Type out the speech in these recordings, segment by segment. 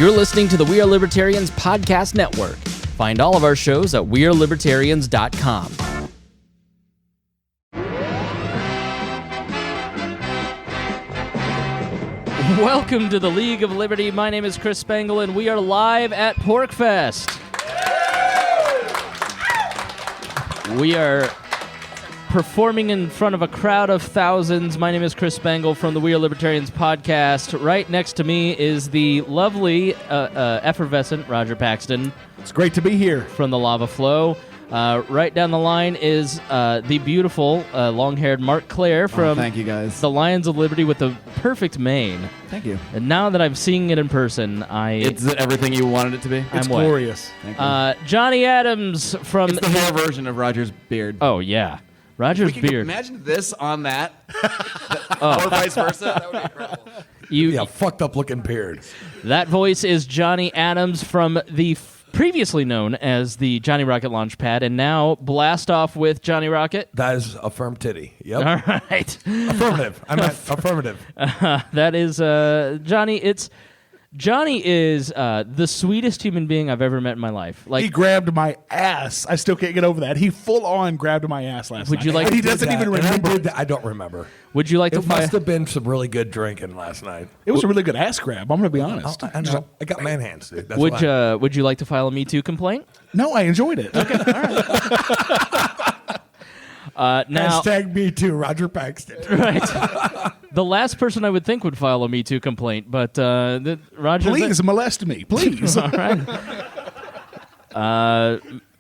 You're listening to the We Are Libertarians Podcast Network. Find all of our shows at wearelibertarians.com. Welcome to the League of Liberty. My name is Chris Spangle, and we are live at Porcfest. We are performing in front of a crowd of thousands. My name is Chris Spangle from the We Are Libertarians podcast. Right next to me is the lovely, effervescent Rodger Paxton. It's great to be here. From the Lava Flow. Right down the line is the beautiful, long-haired Marc Clair from thank you guys. the Lions of Liberty with the perfect mane. Thank you. And now that I'm seeing it in person, It's everything you wanted it to be? It's glorious. Thank you. Johnny Adams from... It's the hair version of Rodger's beard. Oh, yeah. Rodger's beard. Imagine this on that. Or vice versa. That would be incredible. Fucked up looking beard. That voice is Johnny Adams from the previously known as the Johnny Rocket Launchpad, and now Blast Off with Johnny Rocket. That is a firm titty. Yep. All right. Affirmative. I meant affirmative. That is Johnny. Johnny is the sweetest human being I've ever met in my life. He grabbed my ass. I still can't get over that. He full on grabbed my ass last night. You like? And he doesn't even remember. I don't remember. Would you like to? It must have been some really good drinking last night. It was a really good ass grab. I'm going to be honest. I know. I got man hands, dude. That's why. Would you like to file a Me Too complaint? No, I enjoyed it. Okay, all right. Now, Hashtag me too, Rodger Paxton. Right. The last person I would think would file a Me Too complaint, but Rodger. Please molest me, please. All right.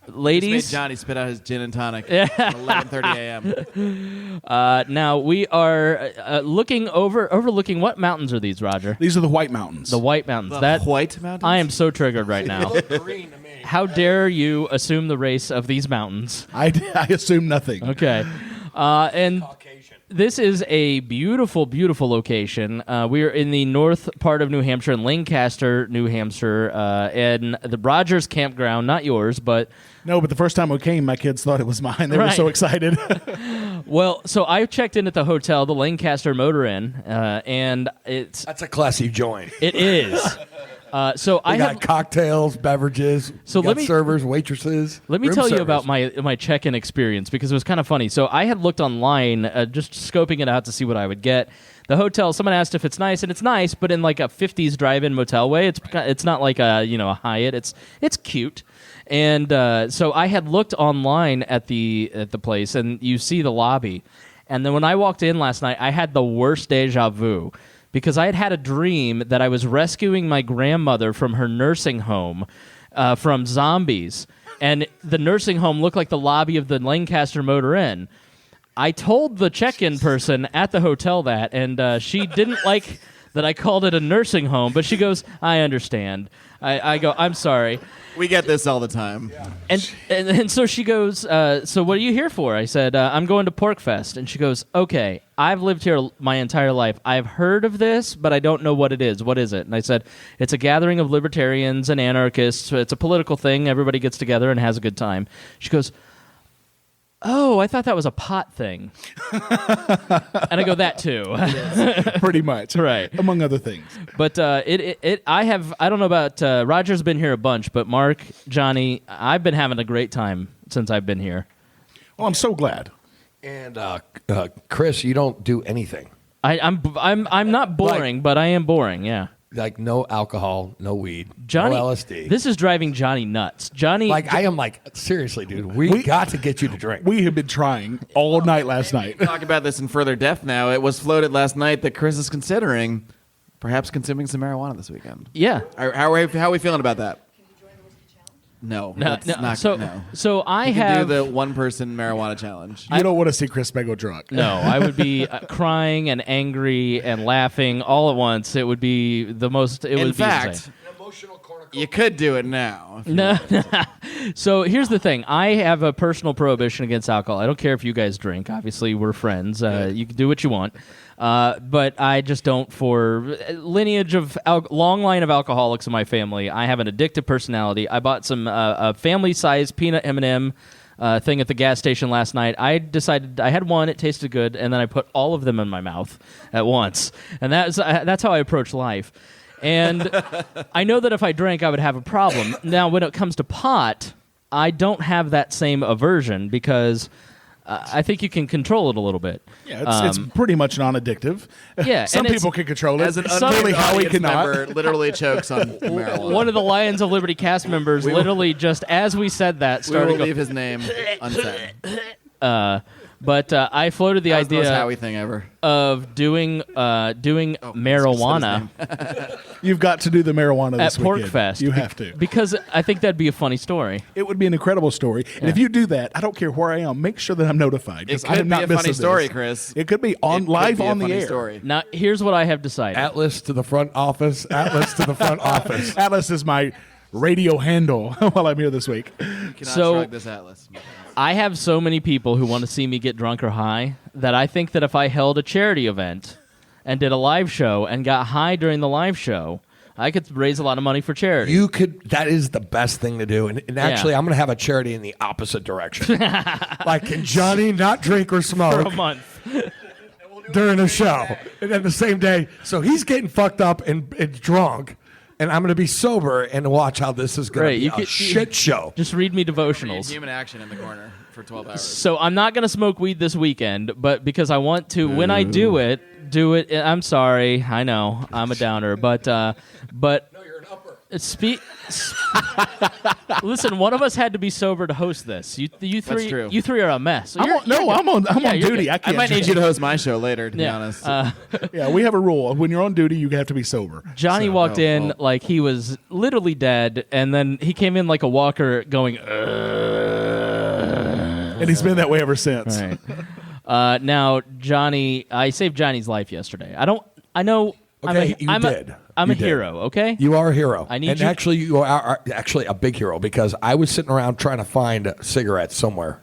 Ladies, Just made Johnny spit out his gin and tonic at 11:30 a.m. Now we are overlooking what mountains are these, Rodger? These are the White Mountains. The White Mountains. The White Mountains? I am so triggered right now. Green to me. How dare you assume the race of these mountains? I assume nothing. Okay. And this is a beautiful, beautiful location. We are in the north part of New Hampshire, in Lancaster, New Hampshire, and the Rodgers campground, not yours, but... No, but the first time we came, my kids thought it was mine. They were so excited. Well, so I checked in at the hotel, the Lancaster Motor Inn, and That's a classy joint. it is. So I got have cocktails, beverages, servers, waitresses. Let me room tell you service. about my check-in experience, because it was kind of funny. So I had looked online, just scoping it out to see what I would get. The hotel, someone asked if it's nice, and it's nice, but in like a 50s drive-in motel way. It's not like a Hyatt. It's cute. And so I had looked online at the place, and you see the lobby. And then when I walked in last night, I had the worst deja vu, because I had a dream that I was rescuing my grandmother from her nursing home from zombies. And the nursing home looked like the lobby of the Lancaster Motor Inn. I told the check-in person at the hotel that, and she didn't like that I called it a nursing home, but she goes, I understand. I go, I'm sorry. We get this all the time. Yeah. And so she goes, so what are you here for? I said, I'm going to Porcfest. And she goes, okay, I've lived here my entire life. I've heard of this, but I don't know what it is. What is it? And I said, it's a gathering of libertarians and anarchists. It's a political thing. Everybody gets together and has a good time. She goes, oh, I thought that was a pot thing. And I go, that too. Pretty much. Right. Among other things. But I don't know about, Rodger's been here a bunch, but Marc, Johnny, I've been having a great time since I've been here. Well, I'm so glad. And Chris, you don't do anything. I'm not boring, but I am boring, yeah. Like no alcohol, no weed, Johnny, no LSD. This is driving Johnny nuts. I am seriously, dude. We got to get you to drink. We have been trying all night last night. Talk about this in further depth now. It was floated last night that Chris is considering perhaps consuming some marijuana this weekend. Yeah. How are we feeling about that? No. So I you have can do the one-person marijuana challenge. You don't want to see Chris Spangle drunk. No, I would be crying and angry and laughing all at once. It would be the most. In fact, you could do it now. No. So here's the thing. I have a personal prohibition against alcohol. I don't care if you guys drink. Obviously, we're friends. You can do what you want. But I just don't, for lineage of long line of alcoholics in my family. I have an addictive personality. I bought some a family-sized peanut M&M thing at the gas station last night. I decided I had one, it tasted good, and then I put all of them in my mouth at once. And that's how I approach life. And I know that if I drank, I would have a problem. Now, when it comes to pot, I don't have that same aversion because I think you can control it a little bit. Yeah, it's pretty much non-addictive. Yeah, some and people can control it. As an Clearly, Howie audience cannot. member, literally chokes on marijuana. One of the Lions of Liberty cast members literally just as we said that We will started leave his name unsaid. but I floated the That was the most idea Howie thing ever. of doing marijuana You've got to do the marijuana at this weekend. Porcfest. You have to. Because I think that'd be a funny story. It would be an incredible story. And if you do that, I don't care where I am, make sure that I'm notified. 'Cause It I could am be not a funny missing story, this. Chris. It could be on It could live be a on the funny air. story. Now, here's what I have decided. Atlas to the front office. Atlas to the front office. Atlas is my radio handle while I'm here this week. Cannot So- shrug this Atlas. I have so many people who want to see me get drunk or high that I think that if I held a charity event and did a live show and got high during the live show, I could raise a lot of money for charity. You could. That is the best thing to do. And actually, I'm going to have a charity in the opposite direction. Like, can Johnny not drink or smoke for a month. during a show? And then the same day, so he's getting fucked up and drunk, and I'm going to be sober and watch how this is going Right, to be you a could- shit show. Just read me devotionals. Human action in the corner for 12 hours. So I'm not going to smoke weed this weekend, but because I want to, when I do it. I'm sorry, I know I'm a downer, but no, you're an upper. Listen, one of us had to be sober to host this. You three, That's true. You three are a mess. So I'm on Yeah, you're duty. good. I I can't. might need drink. you to host my show later, to be Yeah. honest. Yeah, we have a rule. When you're on duty, you have to be sober. Johnny walked oh, in well. like he was literally dead, and then he came in like a walker going, And he's been that way ever since. Right. Now, Johnny, I saved Johnny's life yesterday. I know. Okay, you did. I'm You a did. hero. Okay. You are a hero. I need and you- actually, you are actually a big hero because I was sitting around trying to find cigarettes somewhere,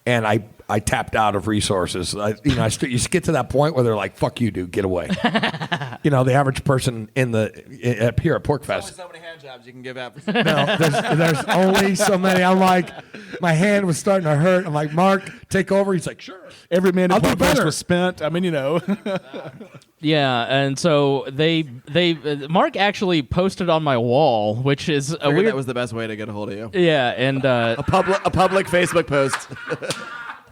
and I tapped out of resources. You get to that point where they're like, "Fuck you, dude, get away." The average person up here at Porcfest. so many hand jobs you can give out. No, there's only so many. I'm like, my hand was starting to hurt. I'm like, Mark, take over. He's like, sure. Every minute I'll do Porcfest better. was spent. I mean, Yeah, and so they Mark actually posted on my wall, which is a weird. That was the best way to get a hold of you. Yeah, and A public Facebook post.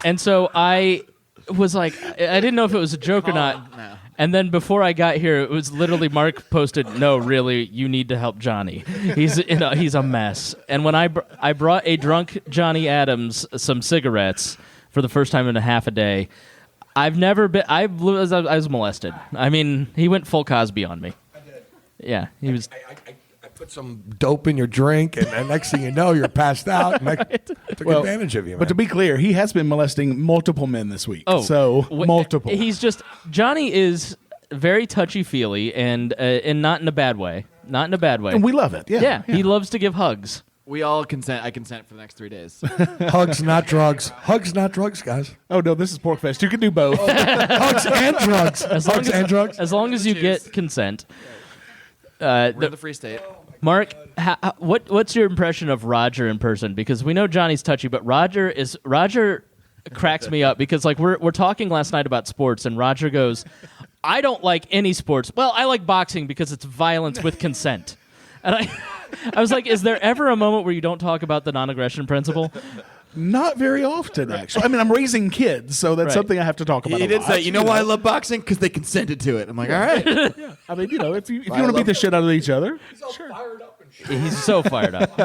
and so I was like, I didn't know if it was a joke or not. No. And then before I got here, it was literally Mark posted, "No, really, you need to help Johnny. He's a mess." And when I brought a drunk Johnny Adams some cigarettes for the first time in a half a day, I was molested. I mean, he went full Cosby on me. I did. Yeah, he was. I put some dope in your drink, and the next thing you know, you're passed out. And I took advantage of you, man. But to be clear, he has been molesting multiple men this week. Oh, so multiple. Johnny is very touchy-feely and not in a bad way. Not in a bad way. And we love it. Yeah. Yeah, he loves to give hugs. We all consent. I consent for the next 3 days. Hugs, not drugs. Hugs, not drugs, guys. Oh no, this is Porcfest. You can do both. Hugs and drugs. Hugs and drugs. As long as you get consent. We're in the Free State. Mark, what's your impression of Rodger in person? Because we know Johnny's touchy, but Rodger cracks me up because like we're talking last night about sports, and Rodger goes, "I don't like any sports. Well, I like boxing because it's violence with consent." And I was like, is there ever a moment where you don't talk about the non-aggression principle? Not very often, actually. I mean, I'm raising kids, so that's Right. something I have to talk about. He a did lot. say, you know why I love boxing? Because they consented to it. I'm like, all right. I mean, if you want to beat the shit out of each other, sure. He's so fired up.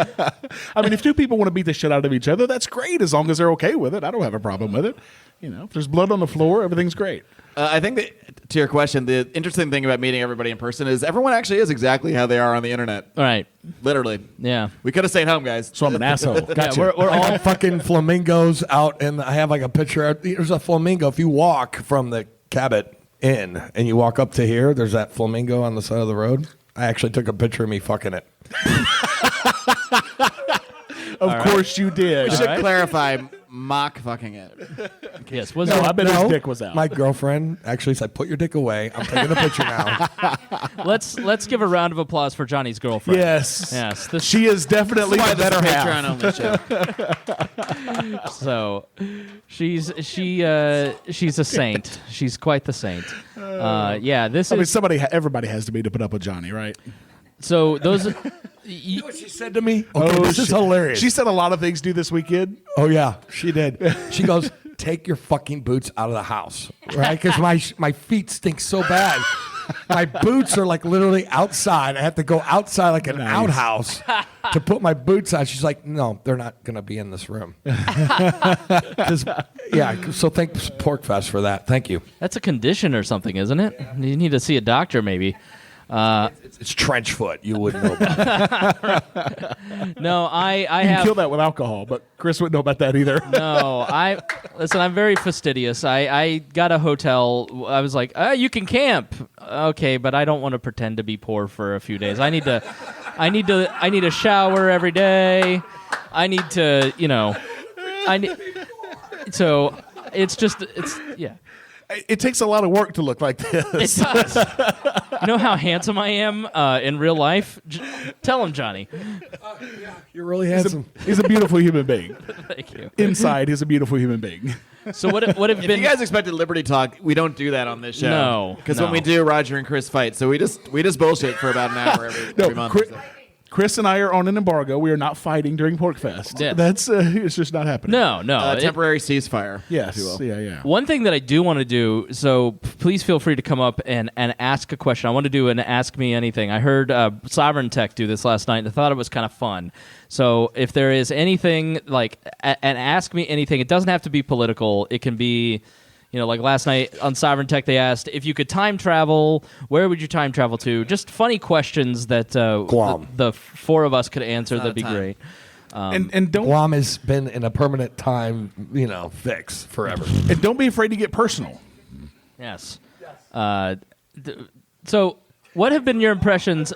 I mean, if two people want to beat the shit out of each other, that's great as long as they're okay with it. I don't have a problem with it. If there's blood on the floor, everything's great. I think that, to your question, the interesting thing about meeting everybody in person is everyone actually is exactly how they are on the internet. All right. Literally. Yeah. We could have stayed home, guys. So I'm an asshole. Gotcha. Yeah, we're I all got fucking flamingos out, and I have like a picture. There's a flamingo. If you walk from the Cabot Inn and you walk up to here, there's that flamingo on the side of the road. I actually took a picture of me fucking it. Of course you did. We should clarify. mock fucking it. Yes. Was No, there, I bet his dick was out. My girlfriend actually said, "Put your dick away. I'm taking a picture now." let's give a round of applause for Johnny's girlfriend. Yes. Yes. This, She is definitely the better half. Patreon only show. so she's a saint. She's quite the saint. Yeah. This I mean, is everybody has to be to put up with Johnny, right? so those. You know what she said to me? Okay, this is shit. hilarious. She said a lot of things due this weekend. Oh yeah, she did. She goes, "Take your fucking boots out of the house, right? Because my feet stink so bad. My boots are like literally outside. I have to go outside like an outhouse to put my boots on." She's like, "No, they're not gonna be in this room." So thanks Porcfest for that. Thank you. That's a condition or something, isn't it? You need to see a doctor, maybe. It's trench foot. You wouldn't know about it. No, I You can have. kill that with alcohol, but Chris wouldn't know about that either. No, listen. I'm very fastidious. I got a hotel. I was like, you can camp, okay, but I don't want to pretend to be poor for a few days. I need a shower every day. I need to, So it's yeah. It takes a lot of work to look like this. It does. You know how handsome I am in real life? Tell him, Johnny. You're really handsome. He's a beautiful human being. Thank you. Inside, he's a beautiful human being. So what have If been? you guys expected Liberty Talk, we don't do that on this show. No, because no. when we do, Rodger and Chris fight. So we just bullshit for about an hour every month. Chris and I are on an embargo. We are not fighting during Porcfest. Yeah. That's it's just not happening. No. Temporary ceasefire. Yes. if you will. Yeah. One thing that I do want to do, so please feel free to come up and ask a question. I want to do an Ask Me Anything. I heard Sovereign Tech do this last night, and I thought it was kind of fun. So if there is anything, like an Ask Me Anything, it doesn't have to be political. It can be, like last night on Sovereign Tech, they asked, if you could time travel, where would you time travel to? Just funny questions that Guam. the four of us could answer. Not That'd be a time. great. And don't Guam has been in a permanent time, fix forever. and don't be afraid to get personal. Yes. So, what have been your impressions?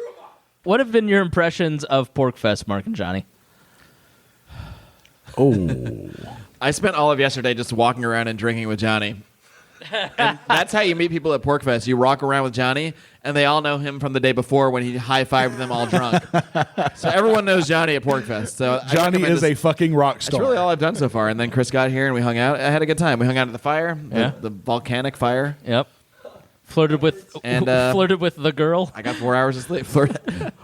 What have been your impressions of Porcfest, Mark and Johnny? Oh. I spent all of yesterday just walking around and drinking with Johnny. And that's how you meet people at Porcfest. You walk around with Johnny, and they all know him from the day before when he high-fived them all drunk. So everyone knows Johnny at Porcfest. So I Johnny recommend is a this. fucking rock That's star. really all I've done so far. And then Chris got here, and we hung out. I had a good time. We hung out at the fire, Yeah. the volcanic fire. Yep. Flirted with the girl. I got 4 hours of sleep.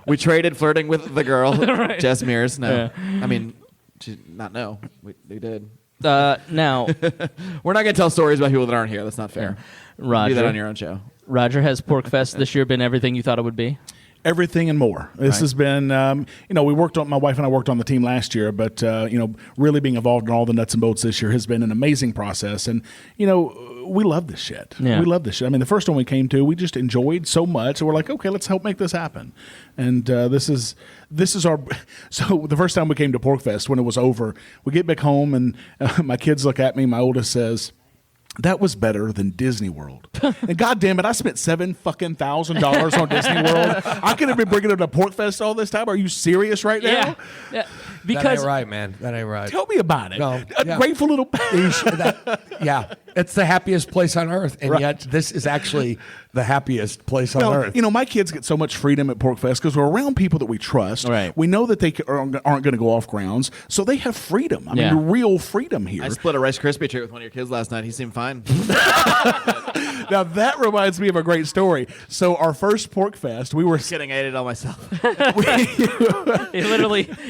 We traded flirting with the girl, Jess Mears. No, I mean, we did. Now, We're not going to tell stories about people that aren't here. That's not fair. Do that Roger. on your own show. Roger, has Porcfest this year been everything you thought it would be? Everything and more. This has been, we worked on, my wife and I worked on the team last year, but, really being involved in all the nuts and bolts this year has been an amazing process. And, we love this shit. Yeah. We love this shit. I mean, the first one we came to, we just enjoyed so much. And we're like, okay, let's help make this happen. And this is our, so the first time we came to Porcfest, when it was over, we get back home and my kids look at me. My oldest says, "That was better than Disney World." And God damn it, I spent $7,000 on Disney World. I could have been bringing it to Porcfest all this time. Are you serious right now? Yeah. That Because ain't right, man. That ain't right. Tell me about it. No, A yeah. grateful little. Yeah, it's the happiest place on earth, and yet this is actually the happiest place on Well, earth. my kids get so much freedom at Porcfest because we're around people that we trust. Right. We know that they aren't going to go off grounds, so they have freedom. I Yeah. mean, real freedom here. I split a Rice Krispie treat with one of your kids last night. He seemed fine. Now that reminds me of a great story. So our first Porcfest, we were Kidding, I ate it all myself.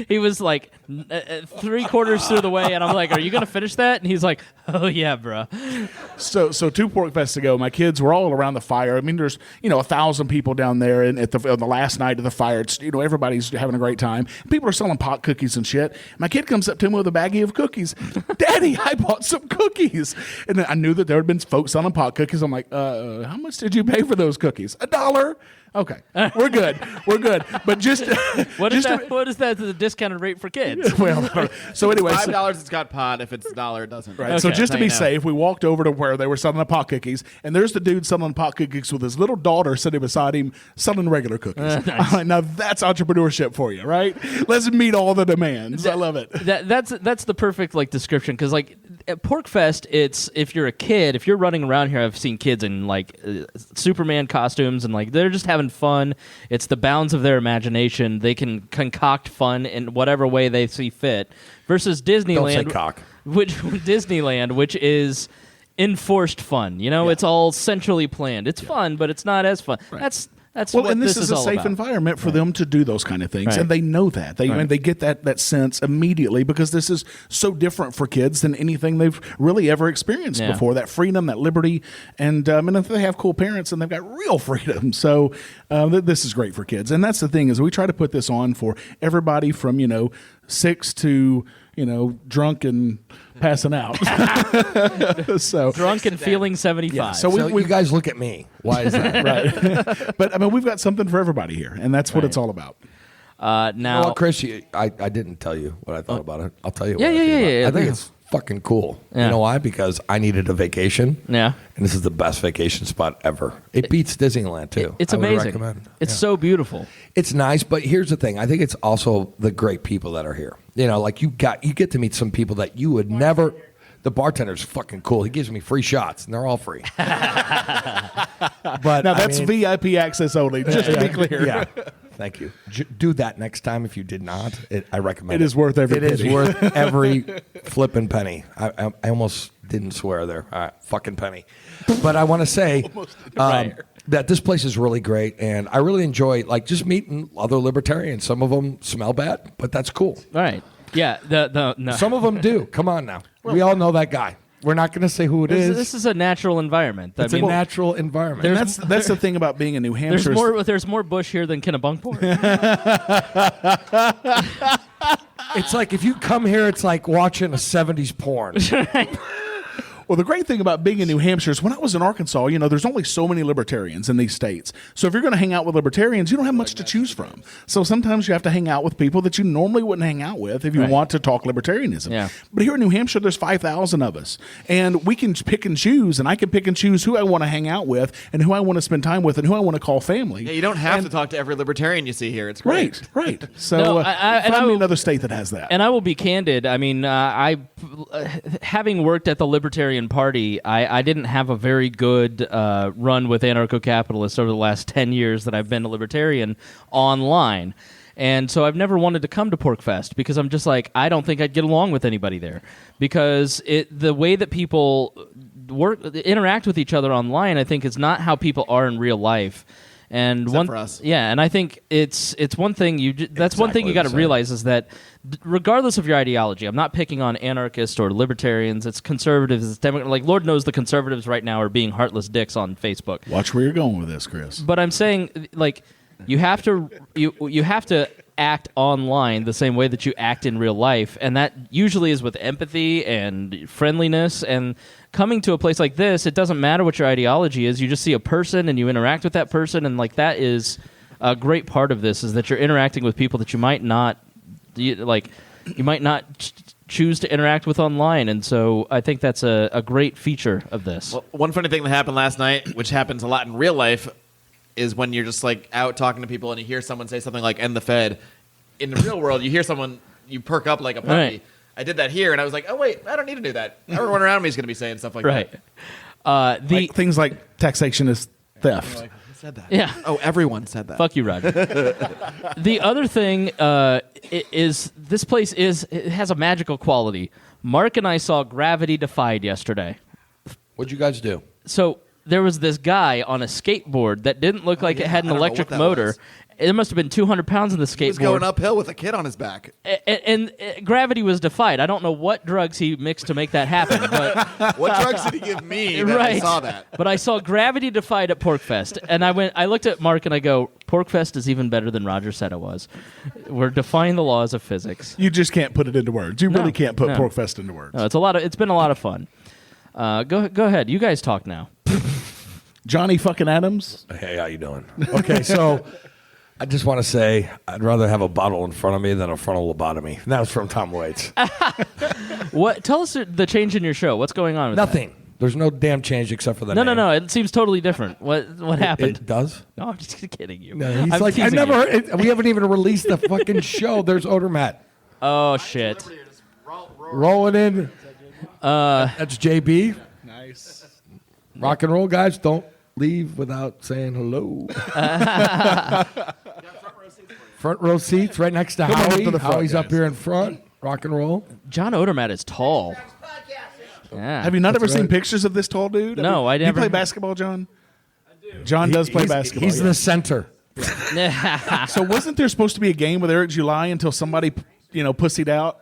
he was like 3/4 through the way, and I'm like, "Are you gonna finish that?" And he's like, "Oh yeah, bro." So 2 Porcfests ago, my kids were all around the fire. I mean, there's 1,000 people down there, and on the last night of the fire, it's everybody's having a great time. People are selling pot cookies and shit. My kid comes up to him with a baggie of cookies. "Daddy, I bought some cookies," and then I knew that there had been folks selling pot cookies. I'm like, "How much did you pay for those cookies?" $1. Okay, we're good. We're good. But just What is just that? What is that? The discounted rate for kids? well, so anyway, $5 it's got pot. If it's $1, it doesn't. right. So Okay. just to be That's how you know. safe, we walked over to where they were selling the pot cookies, and there's the dude selling pot cookies with his little daughter sitting beside him selling regular cookies. Nice. Now that's entrepreneurship for you, right? Let's meet all the demands. I love it. That's the perfect like description because like at Porcfest, it's if you're a kid, if you're running around here, I've seen kids in like Superman costumes and like they're just having fun. It's the bounds of their imagination. They can concoct fun in whatever way they see fit. Versus Disneyland, Don't say cock. which is enforced fun. You know, it's all centrally planned. It's fun, but it's not as fun. That's Well, what and this is a all safe about. environment for them to do those kind of things, Right. and they know that. And they get that sense immediately because this is so different for kids than anything they've really ever experienced Yeah. before. That freedom, that liberty, and if they have cool parents, and they've got real freedom. So this is great for kids, and that's the thing is we try to put this on for everybody from 6 to drunk and passing out. So Drunk and feeling 75. Yeah, so So you guys look at me. Why is that? right, but we've got something for everybody here, and that's what it's all about. now, Well, Chris, I didn't tell you what I thought about it. I'll tell you. Yeah, what I yeah, think yeah, about it. yeah, I think yeah. it's fucking cool. Yeah. You know why? Because I needed a vacation. Yeah. And this is the best vacation spot ever. It beats Disneyland too. It's I would amazing. recommend. It's Yeah. so beautiful. It's nice, but here's the thing. I think it's also the great people that are here. Like you get to meet some people that you would never. The bartender's fucking cool. He gives me free shots, and they're all free. But Now I that's mean- VIP access only, just to be clear. Yeah. Thank you. Do that next time if you did not. I recommend It is worth every It is penny. worth every flipping penny. I almost didn't swear there. All right, fucking penny. But I want to say that this place is really great, and I really enjoy just meeting other libertarians. Some of them smell bad, but that's cool. Right. Yeah. No. Some of them do. Come on now. We all know that guy. We're not going to say who it is. This is a natural environment. It's a natural environment. And that's the thing about being in New Hampshire. There's more bush here than Kennebunkport. It's like if you come here, it's like watching a 70s porn. Well, the great thing about being in New Hampshire is when I was in Arkansas, there's only so many libertarians in these states. So if you're going to hang out with libertarians, you don't have much to choose from. So sometimes you have to hang out with people that you normally wouldn't hang out with if you Right. want to talk libertarianism. Yeah. But here in New Hampshire, there's 5,000 of us. And we can pick and choose, and I can pick and choose who I want to hang out with and who I want to spend time with and who I want to call family. Yeah, you don't have to talk to every libertarian you see here. It's great. Right. So No, I find me will- another state that has that. And I will be candid. I mean, having worked at the Libertarian Party, I didn't have a very good run with anarcho-capitalists over the last 10 years that I've been a libertarian online. And so I've never wanted to come to Porcfest because I'm just like, I don't think I'd get along with anybody there. Because the way that people interact with each other online, I think, is not how people are in real life. And Except for us. Yeah, and I think it's one thing that's one thing you got to realize is that regardless of your ideology, I'm not picking on anarchists or libertarians. It's conservatives. It's Democrats. Like Lord knows the conservatives right now are being heartless dicks on Facebook. Watch where you're going with this, Chris. But I'm saying you have to act online the same way that you act in real life, and that usually is with empathy and friendliness. And coming to a place like this, it doesn't matter what your ideology is. You just see a person and you interact with that person, and that is a great part of this is that you're interacting with people that you might not choose to interact with online. And so I think that's a great feature of this. Well, one funny thing that happened last night, which happens a lot in real life, is when you're just out talking to people and you hear someone say something like "end the Fed." In the real world, you hear someone, you perk up like a puppy. Right. I did that here, and I was like, "Oh wait, I don't need to do that." Everyone around me is going to be saying stuff like Right. that. Things like taxation is theft. Like, who said that? Yeah. Oh, everyone said that. Fuck you, Rodger. The other thing is this place it has a magical quality. Mark and I saw Gravity Defied yesterday. What'd you guys do? So there was this guy on a skateboard that didn't look like it had an I don't know electric what that motor. was. It must have been 200 pounds in the skateboard. He was going uphill with a kid on his back. And gravity was defied. I don't know what drugs he mixed to make that happen, but What drugs did he give me that I right. saw that? But I saw Gravity Defied at Porcfest, and I looked at Mark and I go, Porcfest is even better than Rodger said it was. We're defying the laws of physics. You just can't put it into words. You really can't put no. Porcfest into words. No, it's been a lot of fun. Go ahead. You guys talk now. Johnny fucking Adams. Hey, how you doing? Okay, so I just want to say I'd rather have a bottle in front of me than a frontal lobotomy. And that was from Tom Waits. What? Tell us the change in your show. What's going on with Nothing. There's no damn change except for the that? name. No. It seems totally different. What happened? It does? No, I'm just kidding you. No, he's I'm like, I teasing never you. heard it. We haven't even released the fucking show. There's Odor Matt. Oh, shit. Rolling in. That's JB. Nice. Rock and roll guys, don't leave without saying hello. Front row seats right next to Come on up Howie. to the front, Howie's up guys. here in front. Rock and roll. John Odermatt is tall. Yeah. Have you not ever seen right. pictures of this tall dude? No, I You never- play basketball, John? John does play basketball. He's yeah. the center. So wasn't there supposed to be a game with Eric July until somebody, pussied out?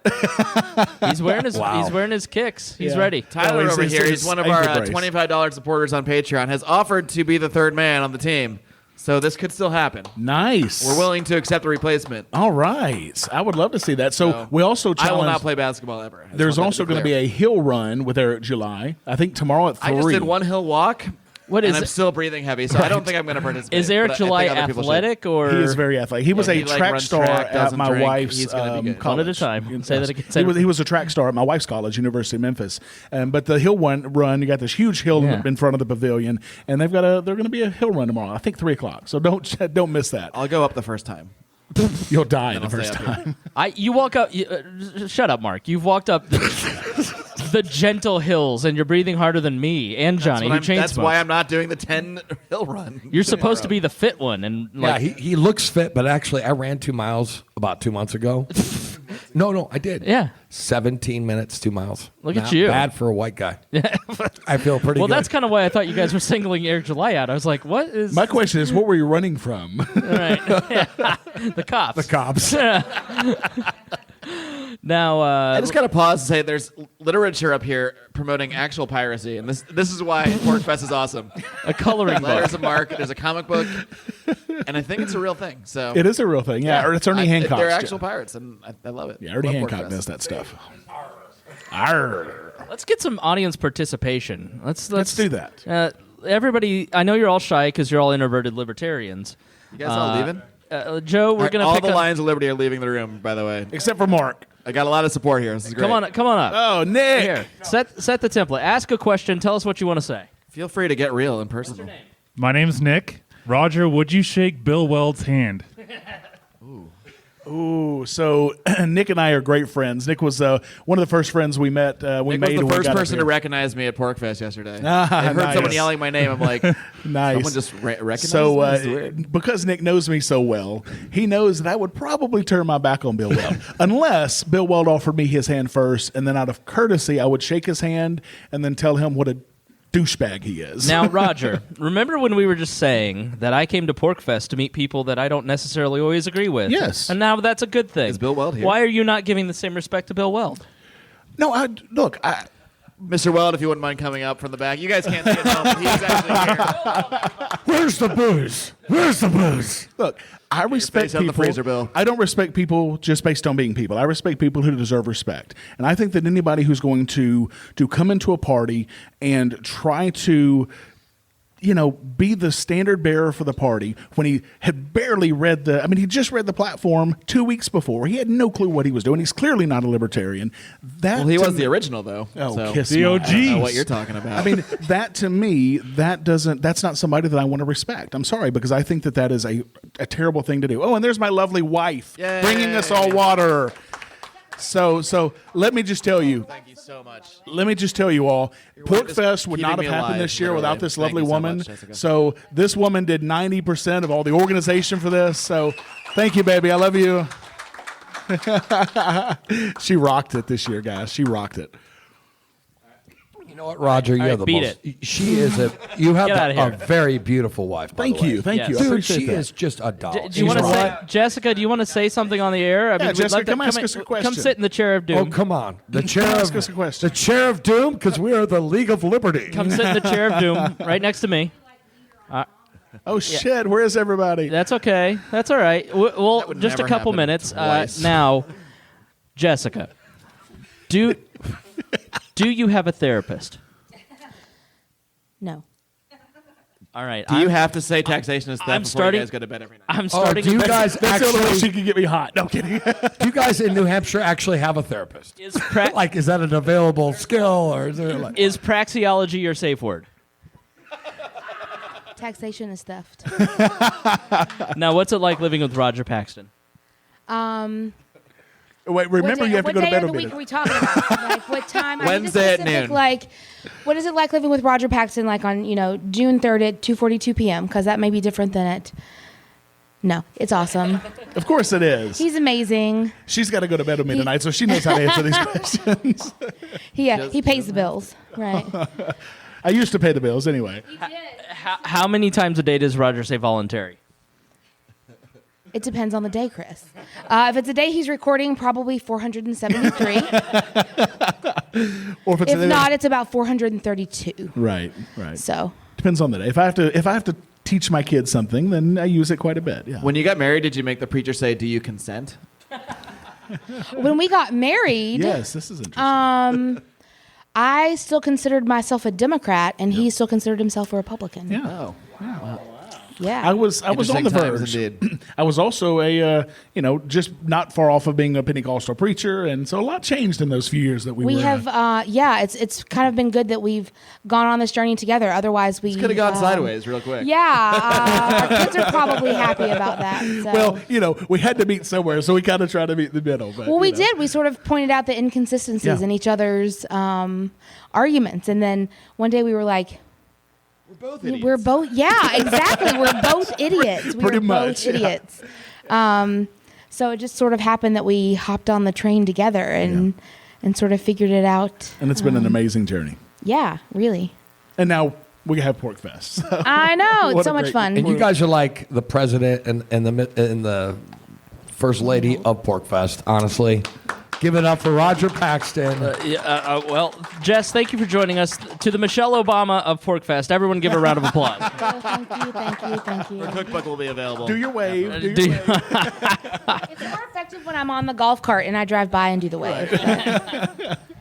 He's wearing his Wow. he's wearing his kicks. He's Yeah. ready. Tyler he's- over he's- here, he's he's one of ankle our brace. $25 supporters on Patreon, has offered to be the third man on the team. So this could still happen. Nice. We're willing to accept a replacement. All right. I would love to see that. So we also I will not challenged. play basketball ever. I just There's want that also going to be clear. a hill run with Eric July. I think tomorrow at 3. I just did one hill walk. What and is I'm it? still breathing heavy, so I don't think I'm going to participate. Is Eric but I July think other people should. athletic or He is very athletic. He was Yeah, a he, like, track runs star track, at doesn't my drink. wife's He's gonna be good. college. One at a time. Yes. Say that again. He was a track star at my wife's college, University of Memphis. But the hill run, you got this huge hill Yeah. in front of the pavilion, and they're going to be a hill run tomorrow. I think 3:00. So don't miss that. I'll go up the first time. You'll die And the I'll first stay up time. You walk up. Shut up, Mark. You've walked up the gentle hills, and you're breathing harder than me and Johnny, who chain That's smokes. why I'm not doing the 10 hill run. You're supposed to be the fit one, and Yeah, like, he looks fit, but actually I ran 2 miles about 2 months ago. No, I did. Yeah. 17 minutes, 2 miles. Look at Not you. Bad for a white guy. I feel pretty well, good. that's kind of why I thought you guys were singling Eric July out. I was like, what is My question is, what were you running from? right? The cops. the cops. Now, I just got to pause and say there's literature up here promoting actual piracy, and this is why Porcfest is awesome. a coloring Letters book. of Marc, there's a comic book, and I think it's a real thing. So It is a real thing. Yeah, or it's Ernie Hancock. They're actual pirates, and I love it. Yeah, Ernie Love Hancock Porcfest. does that stuff. Arr. Let's get some audience participation. Let's do that. Everybody, I know you're all shy because you're all introverted libertarians. You guys all leaving? Joe, we're gonna all pick the on- Lions of Liberty are leaving the room. By the way, Except for Mark. I got a lot of support here. This is great. Come on up. Oh, Nick. Here, set the template. Ask a question. Tell us what you want to say. Feel free to get real and personal. My name's Nick. Rodger, would you shake Bill Weld's hand? Ooh, so Nick and I are great friends. Nick was one of the first friends we met. We Nick made was the when we first got up person to here. recognize me at Porcfest yesterday. Ah, I heard nice. someone yelling my name. I'm like, Nice. someone just recognized So me? This is weird. because Nick knows me so well, he knows that I would probably turn my back on Bill Weld unless Bill Weld offered me his hand first, and then out of courtesy, I would shake his hand and then tell him what a douchebag he is. Now, Rodger, remember when we were just saying that I came to Porcfest to meet people that I don't necessarily always agree with? Yes. And now that's a good thing. Is Bill Weld here? Why are you not giving the same respect to Bill Weld? no, look. Mr. Weld, if you wouldn't mind coming up from the back. You guys can't see it now, but he's actually here. Where's the booze? Where's the booze? Look, I respect face on the people. freezer, Bill. I don't respect people just based on being people. I respect people who deserve respect. And I think that anybody who's going to come into a party and try to, be the standard bearer for the party when he had barely read he just read the platform 2 weeks before. He had no clue what he was doing. He's clearly not a libertarian. Well, he was the original, though. Oh, so kiss The my OG. ass. I don't know what you're talking about. I mean, that to me, that's not somebody that I want to respect. I'm sorry, because I think that is a terrible thing to do. Oh, and there's my lovely wife Yay. bringing us all water. So let me just tell you. Thank you so much. Let me just tell you all, wife is Porcfest would not have keeping me happened alive, this year literally. without this Thank lovely you so woman. much, Jessica. So this woman did 90% of all the organization for this. So thank you, baby. I love you. She rocked it this year, guys. She rocked it. You know what, Roger? You All right, have the beat most. She is you have Get outta a here. very beautiful wife. By Thank the way. you. Thank Yes. you. I Dude, appreciate she that. is just a doll. Do you She's want to a say, what? Jessica? Do you want to say something on the air? Yeah, we'd Jessica, love to- come ask us a question. Come sit in the chair of doom. Oh, come on. The chair ask of us a question. the chair of doom, because we are the League of Liberty. Come sit in the chair of doom, right next to me. Oh, shit. Where is everybody? That's okay. That's all right. Well, would just a never couple happen minutes. twice. Now, Jessica, do you have a therapist? No. All right. Do you have to say taxation is theft I'm before starting- you guys go to bed every night? I'm Oh, starting. do you guys That's the only way she actually? can get me hot. No kidding. Do you guys in New Hampshire actually have a therapist? is, pra- Like, is that an available skill, or is there like? is praxeology your safe word? Taxation is theft. Now, what's it like living with Rodger Paxton? Wait, remember you have to go to bed What day of at the week midnight. are we talking about? Like what time? I need Wednesday at specific, noon. Like, what is it like living with Rodger Paxton? Like on June 3rd at 2:42 p.m. Because that may be different than at. No, it's awesome. Of course it is. He's amazing. She's got to go to bed at midnight, so she knows how to answer these questions. He pays the bills, right? I used to pay the bills anyway. How many times a day does Rodger say voluntary? It depends on the day, Chris. If it's a day he's recording, probably 473. Or if it's If not, it's about 432. right. So Depends on the day. If I have to teach my kids something, then I use it quite a bit. Yeah. When you got married, did you make the preacher say, "Do you consent"? when we got married, Yes, this is interesting. I still considered myself a Democrat, and he still considered himself a Republican. yeah. Oh, Yeah. I was on the Interesting times verge. indeed. I was also a just not far off of being a Pentecostal preacher, and so a lot changed in those few years that we We were. have, it's kind of been good that we've gone on this journey together. Otherwise, we could have gone sideways real quick. Yeah, our kids are probably happy about that. So. well, we had to meet somewhere, so we kind of tried to meet in the middle. But, we did. We sort of pointed out the inconsistencies Yeah. in each other's arguments, and then one day we were like, "We're both, yeah, exactly. We're both idiots. We Pretty were much, both yeah. idiots." So it just sort of happened that we hopped on the train together and sort of figured it out. And it's been an amazing journey. Yeah, really. And now we have Porcfest. So. I know What it's so a much great- fun. And you guys are like the president and the first lady of Porcfest. Honestly, give it up for Rodger Paxton. Well, Jess, thank you for joining us to the Michelle Obama of Porcfest. Everyone give her a round of applause. Oh, thank you. Cookbook will be available. Do your wave. Do Do your you- wave. It's more effective when I'm on the golf cart and I drive by and do the wave.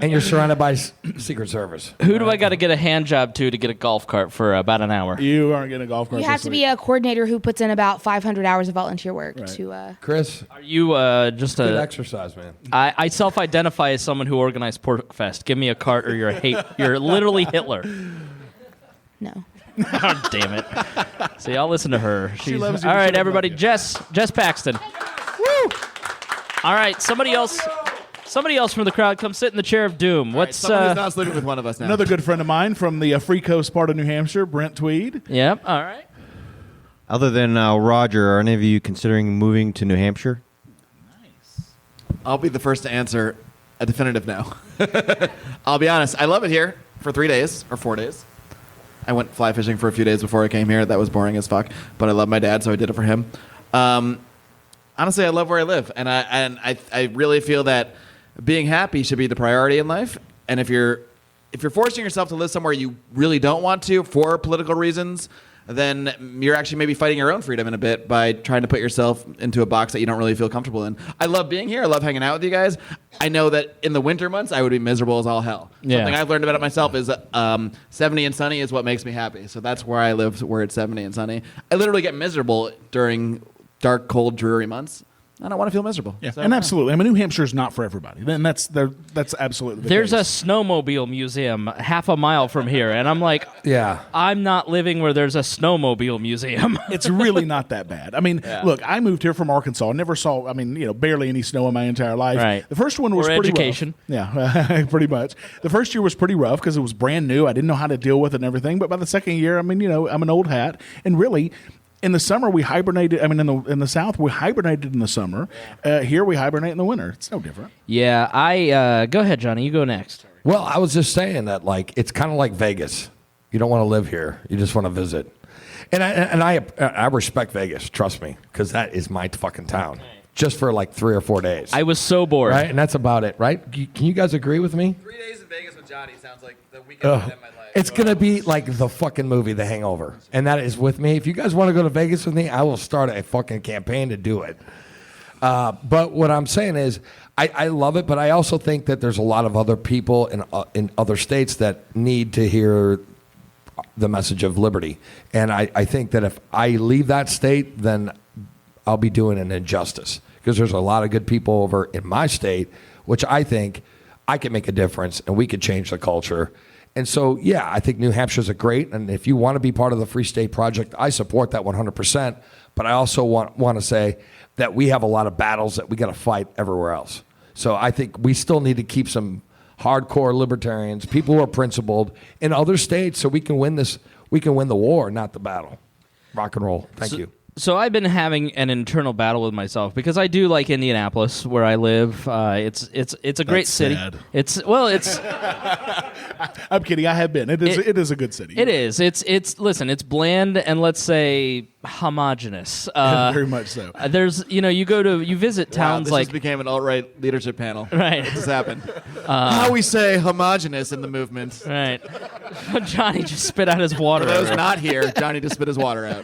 And you're surrounded by Secret Service. Who do I got to get a hand job to get a golf cart for about an hour? You aren't getting a golf cart. You have this to week. be a coordinator who puts in about 500 hours of volunteer work Right. to. Chris, Are you just good a... exercise, man. I self-identify as someone who organized Porcfest. Give me a cart or you're literally Hitler. No. Oh, damn it. See, I'll listen to her. She's, loves you, all but she right, doesn't everybody. love you. Jess Paxton. Woo! All right, somebody else from the crowd, come sit in the chair of doom. What's Someone who's not sleeping with one of us now. Another good friend of mine from the Free Coast part of New Hampshire, Brent Tweed. Yep. All right. Other than Rodger, are any of you considering moving to New Hampshire? I'll be the first to answer a definitive no. I'll be honest. I love it here for 3 days or 4 days. I went fly fishing for a few days before I came here. That was boring as fuck. But I love my dad, so I did it for him. Honestly, I love where I live, and I really feel that being happy should be the priority in life. And if you're forcing yourself to live somewhere you really don't want to for political reasons, then you're actually maybe fighting your own freedom in a bit by trying to put yourself into a box that you don't really feel comfortable in. I love being here. I love hanging out with you guys. I know that in the winter months, I would be miserable as all hell. Yeah. Something I've learned about it myself is 70 and sunny is what makes me happy. So that's where I live, where it's 70 and sunny. I literally get miserable during dark, cold, dreary months. I don't want to feel miserable. Yeah, So, and absolutely. I mean, New Hampshire is not for everybody. Then that's absolutely the There's a case. snowmobile museum half a mile from here, and I'm like, Yeah. I'm not living where there's a snowmobile museum. It's really not that bad. I mean, look, I moved here from Arkansas. Never saw, barely any snow in my entire life. Right. The first one was Or pretty education. rough. Yeah, pretty much. The first year was pretty rough because it was brand new. I didn't know how to deal with it and everything. But by the second year, I'm an old hat. And really, in the summer, we hibernated. I mean, in the South, we hibernated in the summer. Here, we hibernate in the winter. It's no different. Yeah, go ahead, Johnny. You go next. Well, I was just saying that, like, it's kind of like Vegas. You don't want to live here. You just want to visit. And I respect Vegas, trust me, because that is my fucking town. Just for like 3 or 4 days. I was so bored. Right? And that's about it, right? Can you guys agree with me? 3 days in Vegas with Johnny sounds like the weekend of my life. It's going to be like the fucking movie, The Hangover. And that is with me. If you guys want to go to Vegas with me, I will start a fucking campaign to do it. But what I'm saying is, I love it, but I also think that there's a lot of other people in other states that need to hear the message of liberty. And I think that if I leave that state, then I'll be doing an injustice, because there's a lot of good people over in my state, which I think I can make a difference and we could change the culture. And so, yeah, I think New Hampshire's a great, and if you want to be part of the Free State Project, I support that 100%. But I also want to say that we have a lot of battles that we got to fight everywhere else. So I think we still need to keep some hardcore libertarians, people who are principled in other states, so we can win this. We can win the war, not the battle. Rock and roll. Thank you. So I've been having an internal battle with myself because I do like Indianapolis, where I live. It's a great city. Sad. It's I'm kidding. I have been. It is a good city. It is. It's bland and, let's say, homogenous. Very much so. There's you visit towns this like just became an alt-right leadership panel. Right. What just happened? How we say homogenous in the movement. right. Johnny just spit out his water. For those not here, Johnny just spit his water out.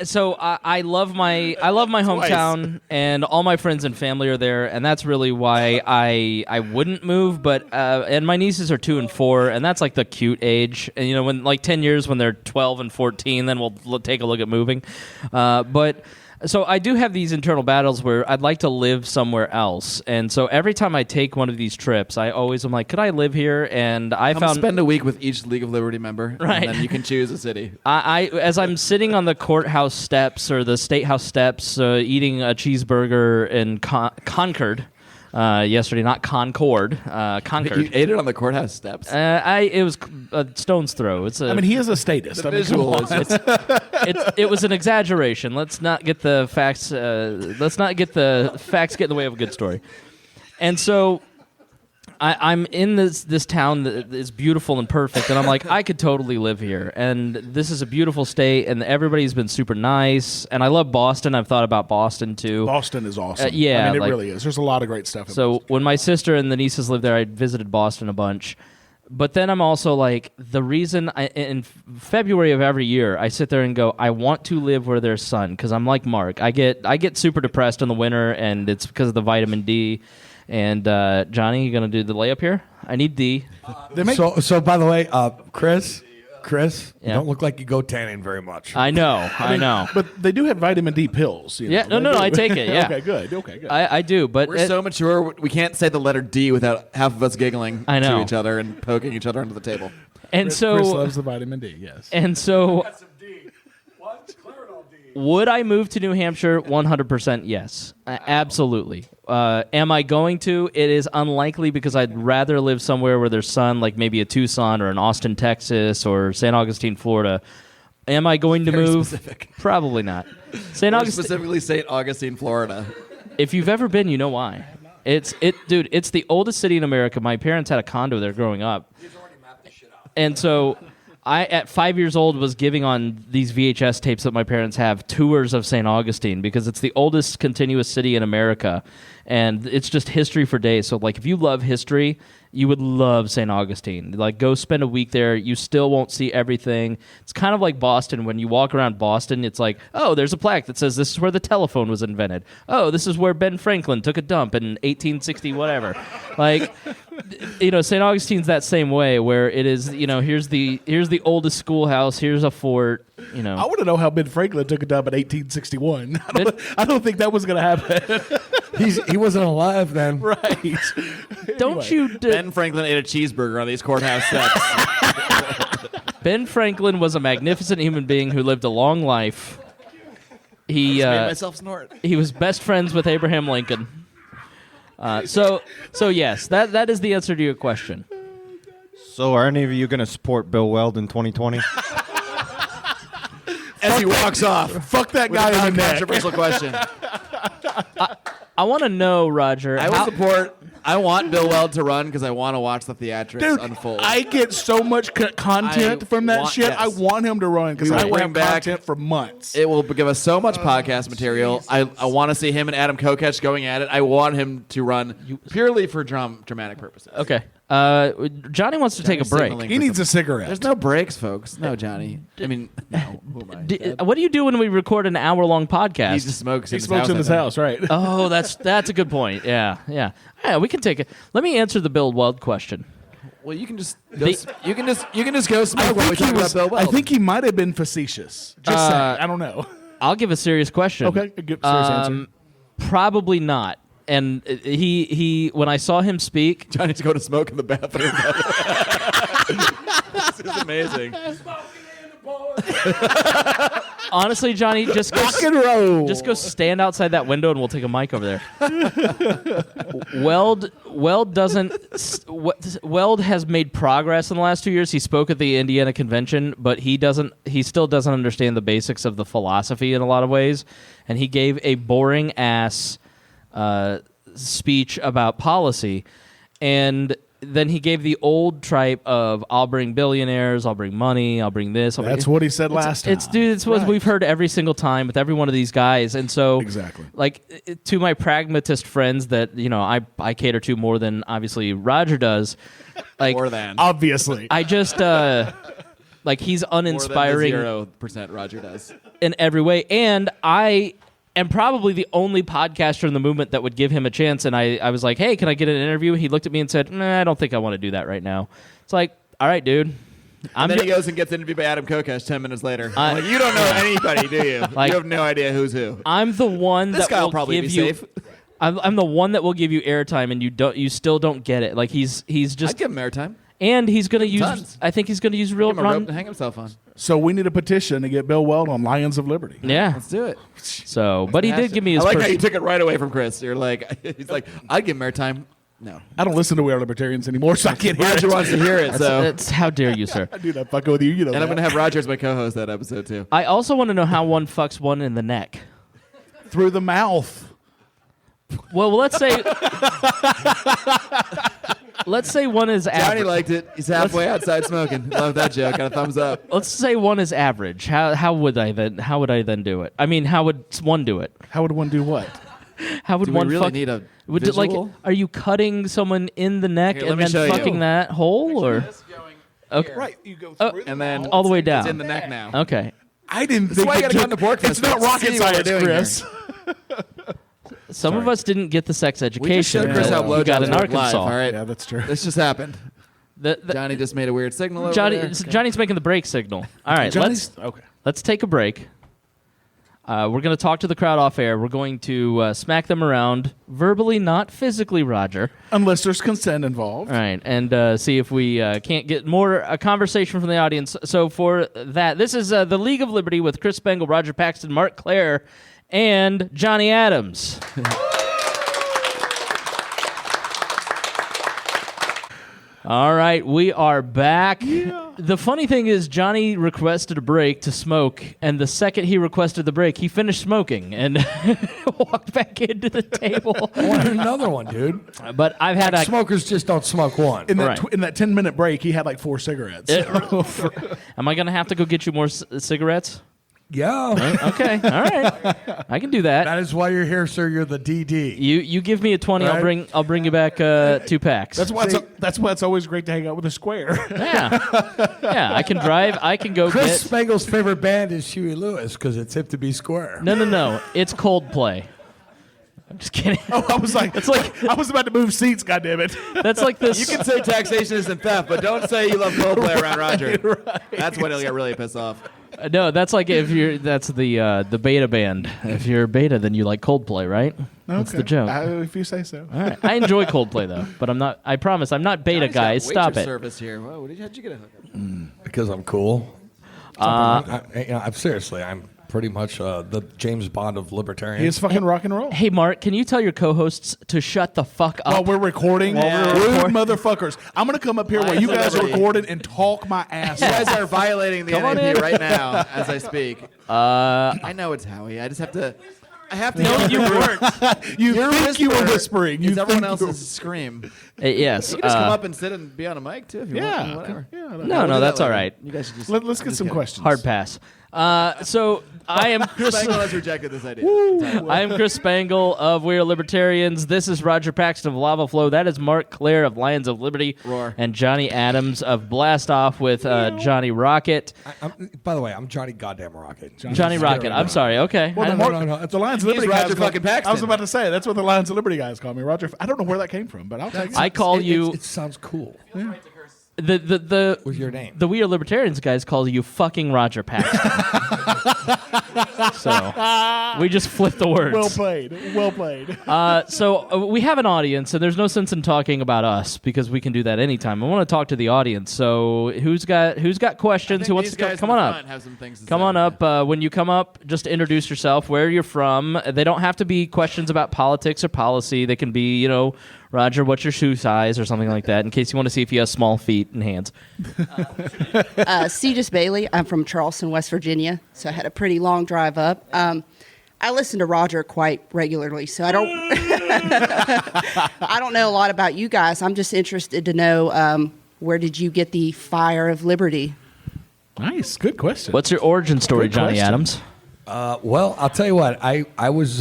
So I love my hometown, and all my friends and family are there, and that's really why I wouldn't move. But and my nieces are 2 and 4, and that's like the cute age. And when like 10 years when they're 12 and 14, then we'll take a look at moving. But so I do have these internal battles where I'd like to live somewhere else, and so every time I take one of these trips, I always am like, could I live here? And I Come found spend a week with each League of Liberty member, Right. and then you can choose a city. As I'm sitting on the courthouse steps or the state house steps, eating a cheeseburger in Concord yesterday, not Concord, Concord. You ate it on the courthouse steps. It was a stone's throw. he is a statist. The visual is It was an exaggeration. Let's not get the facts. Let's not get the facts get in the way of a good story. And so I'm in this town that is beautiful and perfect, and I'm like, I could totally live here. And this is a beautiful state, and everybody's been super nice. And I love Boston. I've thought about Boston too. Boston is awesome. Yeah, it really is. There's a lot of great stuff. So when my sister and the nieces lived there, I visited Boston a bunch. But then I'm also like, the reason in February of every year, I sit there and go, I want to live where there's sun, because I'm like Mark. I get super depressed in the winter, and it's because of the vitamin D. And Johnny, you gonna do the layup here? I need D. So by the way, Chris, Yeah. you don't look like you go tanning very much. I know. But they do have vitamin D pills. Yeah, They no, do. I take it. Yeah. Okay, good. I do, but We're so mature, we can't say the letter D without half of us giggling I know. to each other and poking each other under the table. and Chris so loves the vitamin D. Yes. and so. Would I move to New Hampshire? 100% yes. Absolutely. Am I going to? It is unlikely, because I'd rather live somewhere where there's sun, like maybe a Tucson or an Austin, Texas, or St. Augustine, Florida. Am I going to Very move? specific. Probably not. St. More Augustine. specifically St. Augustine, Florida. If you've ever been, you know why. It's the oldest city in America. My parents had a condo there growing up. And so I, at 5 years old, was giving on these VHS tapes that my parents have tours of St. Augustine, because it's the oldest continuous city in America, and it's just history for days. So, like, if you love history, you would love St. Augustine. Like, go spend a week there. You still won't see everything. It's kind of like Boston. When you walk around Boston, it's like, oh, there's a plaque that says this is where the telephone was invented. Oh, this is where Ben Franklin took a dump in 1860 whatever. Like, St. Augustine's that same way, where it is, here's the oldest schoolhouse, here's a fort, I want to know how Ben Franklin took a dump in 1861. I don't think that was going to happen. He wasn't alive then. Right. Don't you... Ben Franklin ate a cheeseburger on these courthouse steps. Ben Franklin was a magnificent human being who lived a long life. He Made myself snort. he was best friends with Abraham Lincoln. So yes, that is the answer to your question. So are any of you going to support Bill Weld in 2020? As he walks off. Fuck that With guy a in the neck. controversial question. I want to know, Rodger. I will support. I want Bill Weld to run because I want to watch the theatrics Dude, unfold. I get so much content I from that want- shit. yes. I want him to run, because We I will will bring have back- content for months. It will give us so much podcast material. I want to see him and Adam Kokech going at it. I want him to run purely for dramatic purposes. Okay. Johnny wants to take a break. signaling. He needs a cigarette. There's no breaks, folks. No, Johnny. I mean, no. Who am I? What do you do when we record an hour-long podcast? He just smokes. He smokes in his house, right? Oh, that's a good point. Yeah. We can take it. Let me answer the Bill Weld question. Well, you can just go, you can just go smoke while we talk about Bill I Weld. think he might have been facetious. Just saying. I don't know. I'll give a serious question. Okay, a good serious answer. Probably not. And he when I saw him speak, Johnny's going to smoke in the bathroom. This is amazing. honestly, Johnny, just go, Rock and roll. just go stand outside that window and we'll take a mic over there. Weld has made progress in the last 2 years. He spoke at the Indiana convention, but he still doesn't understand the basics of the philosophy in a lot of ways. And he gave a boring ass speech about policy, and then he gave the old tripe of "I'll bring billionaires, I'll bring money, I'll bring this." That's what he said last time. It's what we've heard every single time with every one of these guys, and so Exactly. like to my pragmatist friends that I cater to more than obviously Rodger does. Like More than. Obviously. I just like he's uninspiring 0% Rodger does. in every way, and I am probably the only podcaster in the movement that would give him a chance. And I was like, hey, can I get an interview? He looked at me and said, nah, I don't think I want to do that right now. It's like, all right, dude. And then he goes and gets interviewed by Adam Kokesh 10 minutes later. Like, you don't know anybody, do you? Like, you have no idea who's who. I'm the one This that guy will will probably give be you. safe. I'm the one that will give you airtime, and you still don't get it. Like he's just, I'd give him airtime. and he's gonna use. Tons. I think he's gonna use real Give him a rope run. to hang himself on. So we need a petition to get Bill Weld on Lions of Liberty. Yeah. Let's do it. So, but he did give me his. I like how you took it right away from Chris. You're like, he's like, I'd give him airtime. No. I don't listen to We Are Libertarians anymore, so I can't hear Roger it. wants to hear it, so. That's how dare you, sir. I do not fucking with you. You know And I'm that. going to have Roger as my co-host that episode, too. I also want to know how one fucks one in the neck. Through the mouth. Well, let's say one is Johnny average. liked it. He's halfway outside smoking. Love that joke. Got a thumbs up. Let's say one is average. How would I then do it? I mean, how would one do it? How would one do what? How would Do we one really fuck? need a would it, like, visual? are you cutting someone in the neck Here, let and me then show you. fucking that hole, or okay, Right. You go Oh, through And then all the way down? it's in the neck now. Okay. I didn't That's think why you it gotta come took- to Porcfest. It's not Let's rocket see what we're science, doing Chris. Some of us didn't get the sex education. showed Chris how that you got in blowjobs work live, Arkansas. all right? Yeah, that's true. This just happened. The- Johnny just made a weird signal over Johnny, there. Johnny's making the break signal. All right, Johnny's okay. let's take a break. We're going to talk to the crowd off air. We're going to smack them around verbally, not physically, Rodger. Unless there's consent involved. All right, and see if we can't get more a conversation from the audience. So for that, this is the League of Liberty with Chris Spangle, Rodger Paxton, Marc Clair, and Johnny Adams. All right, we are back. Yeah. The funny thing is, Johnny requested a break to smoke, and the second he requested the break, he finished smoking and walked back into the table. I wanted another one, dude. But I've had Smokers just don't smoke one. In that Right. in that 10-minute break, he had like 4 cigarettes. Am I going to have to go get you more cigarettes? Yeah. Okay, all right. I can do that. That is why you're here, sir. You're the DD. You give me a 20, Right. I'll bring you back 2 packs. That's why it's always great to hang out with a square. Yeah, I can drive. I can go Chris get. Spangle's favorite band is Huey Lewis because it's hip to be square. No. It's Coldplay. I'm just kidding. Oh, I was like, I was about to move seats. God damn it! That's like this. You can say taxation isn't theft, but don't say you love Coldplay around Roger. Right. That's when he'll get really pissed off. No, that's like if you're. That's the beta band. If you're beta, then you like Coldplay, right? That's the joke. If you say so. All right. I enjoy Coldplay though, but I'm not. I promise, I'm not beta, Johnny's got guys. Stop waitress it. Service here. Whoa, how'd you get a hookup? Because I'm cool. I'm seriously, I'm pretty much the James Bond of libertarians. He is fucking rock and roll. Hey, Marc, can you tell your co-hosts to shut the fuck up? While we're recording, rude motherfuckers. I'm gonna come up here while you guys are recording and talk my ass You off. guys are violating the Come on NAP in. right now as I speak. I know it's Howie. I just have to. I have to. No, you weren't. You Your think you were whisper whispering. You is everyone think you else's scream. Yes. You can just come up and sit and be on a mic too if you want. Whatever. No, that's all right. You guys should just. Let's get some questions. Hard pass. So I am Chris. Spangle has rejected this idea. I am Chris Spangle of We Are Libertarians. This is Rodger Paxton of Lava Flow. That is Marc Clair of Lions of Liberty. Roar. And Johnny Adams of Blast Off with Johnny Rocket. By the way, I'm Johnny Goddamn Rocket. Johnny Rocket. I'm sorry. Okay. Well, the Lions of Liberty Roger guys fucking Paxton. I was about to say that's what the Lions of Liberty guys call me, Roger. I don't know where that came from, but I'll take it. I call you. It sounds cool. The What's your name? The We Are Libertarians guys call you fucking Rodger Paxton. So we just flipped the words. Well played. Well played. So we have an audience, and there's no sense in talking about us because we can do that anytime. I want to talk to the audience. So who's got questions? Who wants to come on up? Have some things to Come say. on up. When you come up, just introduce yourself, where you're from. They don't have to be questions about politics or policy. They can be, Rodger, what's your shoe size or something like that, in case you want to see if he has small feet and hands. Cetus Bailey. I'm from Charleston, West Virginia, so I had a pretty long drive up. I listen to Rodger quite regularly, so I don't I don't know a lot about you guys. I'm just interested to know where did you get the fire of liberty? Nice. Good question. What's your origin story, Good Johnny question. Adams? Well, I'll tell you what. I was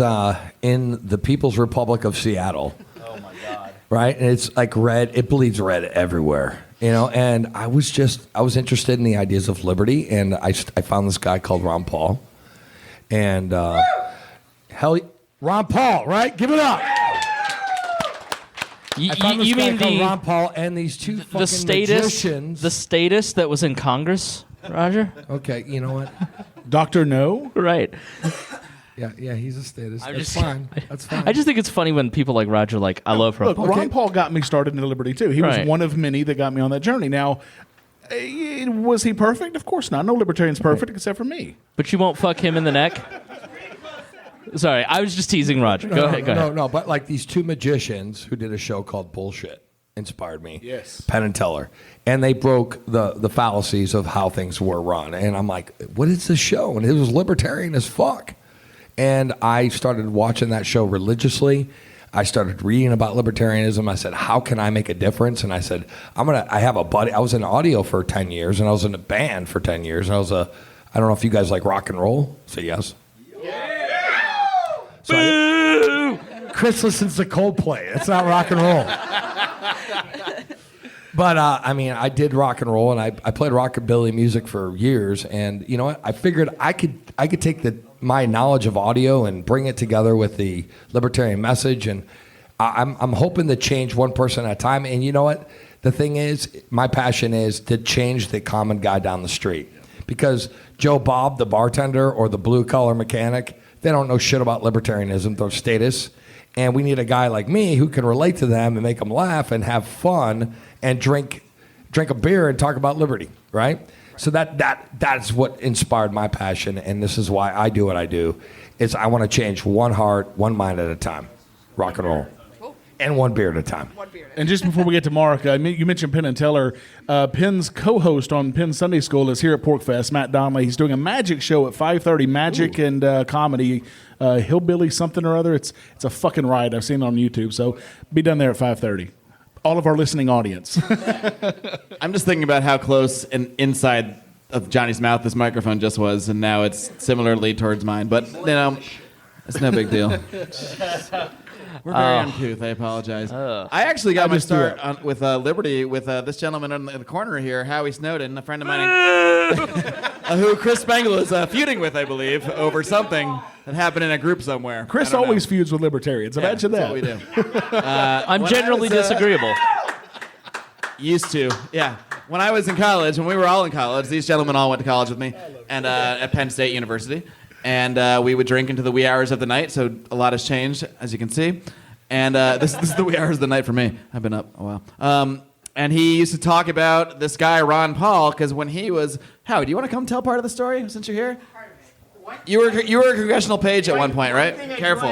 in the People's Republic of Seattle. Oh my God! Right, and it's like red. It bleeds red everywhere, And I was interested in the ideas of liberty, and I found this guy called Ron Paul, and Ron Paul, right? Give it up. I found this You guy mean called the Ron Paul and these two fucking magicians. the status that was in Congress, Rodger? Okay, you know what? Dr. No? Right. Yeah, he's a statist. I'm That's just- fine. That's fine. I just think it's funny when people like Rodger I love her. Look, Ron Paul got me started in liberty, too. He Right. was one of many that got me on that journey. Now, was he perfect? Of course not. No libertarian's perfect except for me. But you won't fuck him in the neck? Sorry, I was just teasing Rodger. Go ahead. No, but like these two magicians who did a show called Bullshit inspired me. Yes. Penn and Teller. And they broke the fallacies of how things were run. And I'm like, what is this show? And it was libertarian as fuck. And I started watching that show religiously. I started reading about libertarianism. I said, how can I make a difference? And I said, I have a buddy. I was in audio for 10 years, and I was in a band for 10 years. And I don't know if you guys like rock and roll. Say yes. So Chris listens to Coldplay. It's not rock and roll. But, I did rock and roll, and I played rockabilly music for years. And you know what? I figured I could take my knowledge of audio and bring it together with the libertarian message. And I'm hoping to change one person at a time. And you know what? The thing is, my passion is to change the common guy down the street. Because Joe Bob, the bartender, or the blue-collar mechanic, they don't know shit about libertarianism, their status. And we need a guy like me who can relate to them and make them laugh and have fun and drink a beer and talk about liberty, right? So that's what inspired my passion, and this is why I do what I do, is I want to change one heart, one mind at a time, rock and roll, and one beer at a time. And just before we get to Mark, you mentioned Penn and Teller. Penn's co-host on Penn Sunday School is here at Porcfest, Matt Donnelly. He's doing a magic show at 5:30, magic and comedy, hillbilly something or other. It's a fucking ride. I've seen it on YouTube. So be done there at 5:30. All of our listening audience. I'm just thinking about how close and inside of Johnny's mouth this microphone just was, and now it's similarly towards mine. But, it's no big deal. We're very uncouth. I apologize. I actually got my start with Liberty with this gentleman in the corner here, Howie Snowden, a friend of mine who Chris Spangle is feuding with, I believe, over something that happened in a group somewhere. Chris always feuds with libertarians. Imagine that. That's what we do. I'm generally disagreeable. Used to, yeah. When I was in college, when we were all in college, these gentlemen all went to college with me, and at Penn State University. And we would drink into the wee hours of the night, so a lot has changed, as you can see. And this is the wee hours of the night for me. I've been up a while. And he used to talk about this guy, Ron Paul, because when he was... Howie, do you want to come tell part of the story, since you're here? You were a congressional page at one point, right? Careful.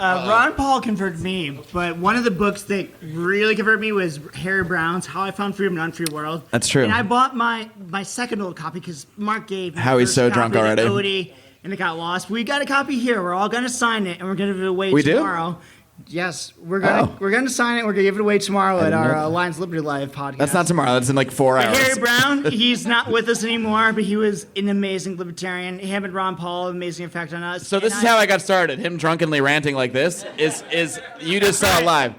Ron Paul converted me, but one of the books that really converted me was Harry Brown's How I Found Freedom in an Unfree World. That's true. And I bought my second old copy because Marc gave me Howie's the so first drunk copy already. to Odie, and it got lost. We got a copy here. We're all going to sign it, and we're going to give it away We do? tomorrow. Yes, we're going to sign it. We're going to give it away tomorrow at our Lions Liberty Live podcast. That's not tomorrow. That's in like 4 hours. Harry Brown, he's not with us anymore, but he was an amazing libertarian. Him and Ron Paul, amazing effect on us. So this is how I got started. Him drunkenly ranting like this is you just saw it live.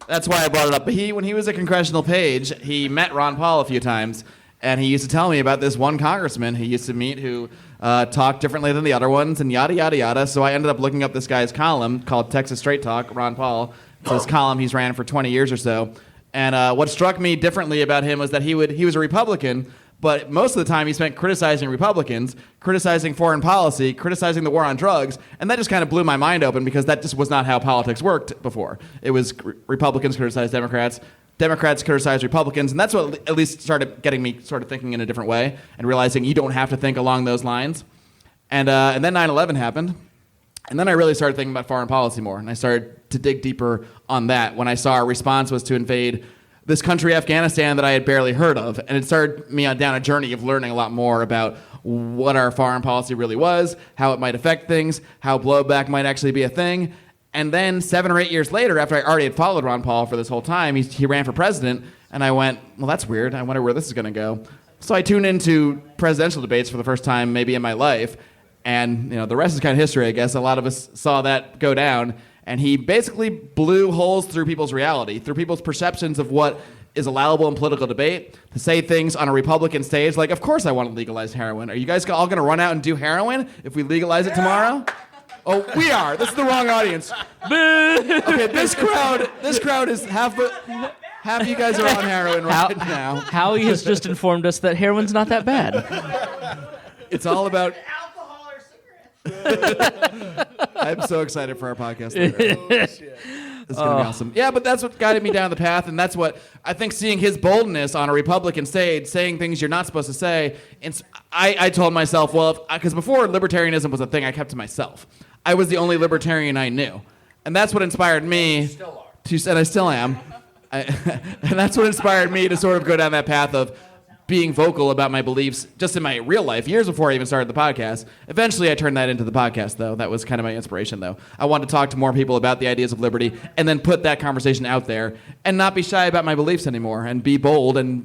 That's why I brought it up. But when he was a congressional page, he met Ron Paul a few times, and he used to tell me about this one congressman he used to meet who talked differently than the other ones, and yada, yada, yada. So I ended up looking up this guy's column called Texas Straight Talk, Ron Paul. It's his column. He's ran for 20 years or so. And what struck me differently about him was that he was a Republican, but most of the time he spent criticizing Republicans, criticizing foreign policy, criticizing the war on drugs, and that just kind of blew my mind open because that just was not how politics worked before. It was Republicans criticize Democrats, Democrats criticize Republicans, and that's what at least started getting me sort of thinking in a different way and realizing you don't have to think along those lines. And then 9/11 happened, and then I really started thinking about foreign policy more, and I started to dig deeper on that when I saw our response was to invade this country, Afghanistan, that I had barely heard of. And it started me down a journey of learning a lot more about what our foreign policy really was, how it might affect things, how blowback might actually be a thing. And then 7 or 8 years later, after I already had followed Ron Paul for this whole time, he ran for president, and I went, well, that's weird. I wonder where this is going to go. So I tuned into presidential debates for the first time maybe in my life, and the rest is kind of history, I guess. A lot of us saw that go down. And he basically blew holes through people's reality, through people's perceptions of what is allowable in political debate, to say things on a Republican stage like, of course I want to legalize heroin. Are you guys all going to run out and do heroin if we legalize it tomorrow? Oh, we are. This is the wrong audience. Okay, this crowd is half of you guys are on heroin right now. Howie has just informed us that heroin's not that bad. It's all about... Alcohol or cigarettes. I'm so excited for our podcast later. It's going to be awesome. Yeah, but that's what guided me down the path, and that's what I think seeing his boldness on a Republican stage, saying things you're not supposed to say. I told myself, well, because before libertarianism was a thing I kept to myself. I was the only libertarian I knew. And that's what inspired me and I still am. And that's what inspired me to sort of go down that path of being vocal about my beliefs just in my real life, years before I even started the podcast. Eventually, I turned that into the podcast, though. That was kind of my inspiration, though. I wanted to talk to more people about the ideas of liberty and then put that conversation out there and not be shy about my beliefs anymore and be bold and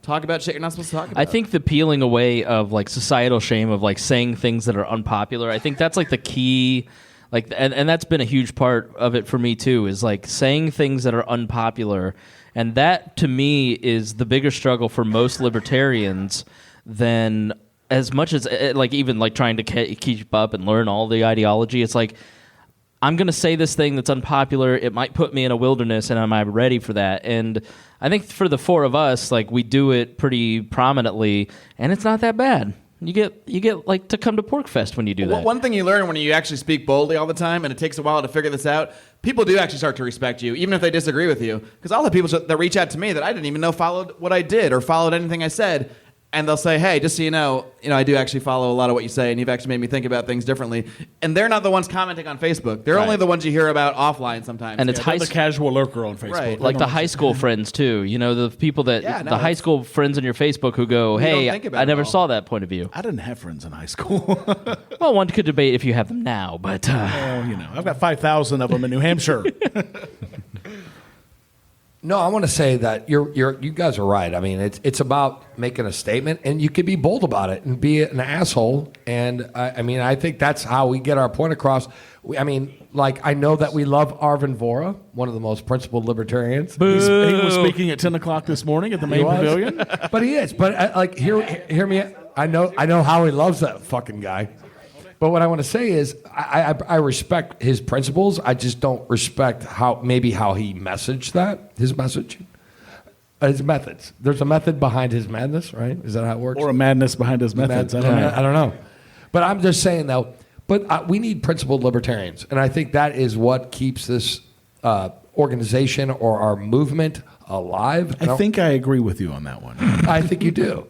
talk about shit you're not supposed to talk about. I think the peeling away of, societal shame of, saying things that are unpopular, I think that's, the key... and that's been a huge part of it for me, too, is, saying things that are unpopular. And that, to me, is the bigger struggle for most libertarians than as much as, even trying to keep up and learn all the ideology. It's I'm going to say this thing that's unpopular. It might put me in a wilderness, and am I ready for that? And I think for the four of us, we do it pretty prominently, and it's not that bad. You get to come to Porcfest when you do that. One thing you learn when you actually speak boldly all the time, and it takes a while to figure this out, people do actually start to respect you, even if they disagree with you. Because all the people that reach out to me that I didn't even know followed what I did or followed anything I said, and they'll say, hey, just so you know, I do actually follow a lot of what you say, and you've actually made me think about things differently. And they're not the ones commenting on Facebook. They're only the ones you hear about offline sometimes. And it's the casual lurker on Facebook. Right. The high school friends, too. The people that, the high school friends on your Facebook who go, hey, I never saw that point of view. I didn't have friends in high school. Well, one could debate if you have them now, but... I've got 5,000 of them in New Hampshire. No, I want to say that you guys are right. I mean, it's about making a statement, and you can be bold about it and be an asshole. And I think that's how we get our point across. I know that we love Arvin Vora, one of the most principled libertarians. He was speaking at 10 o'clock this morning at the main pavilion. But he is. But hear me. I know how he loves that fucking guy. But what I want to say is I respect his principles. I just don't respect how he messaged that, his message. His methods. There's a method behind his madness, right? Is that how it works? Or a madness behind his methods. I don't know. But I'm just saying, though, we need principled libertarians. And I think that is what keeps this organization or our movement alive. I think I agree with you on that one. I think you do.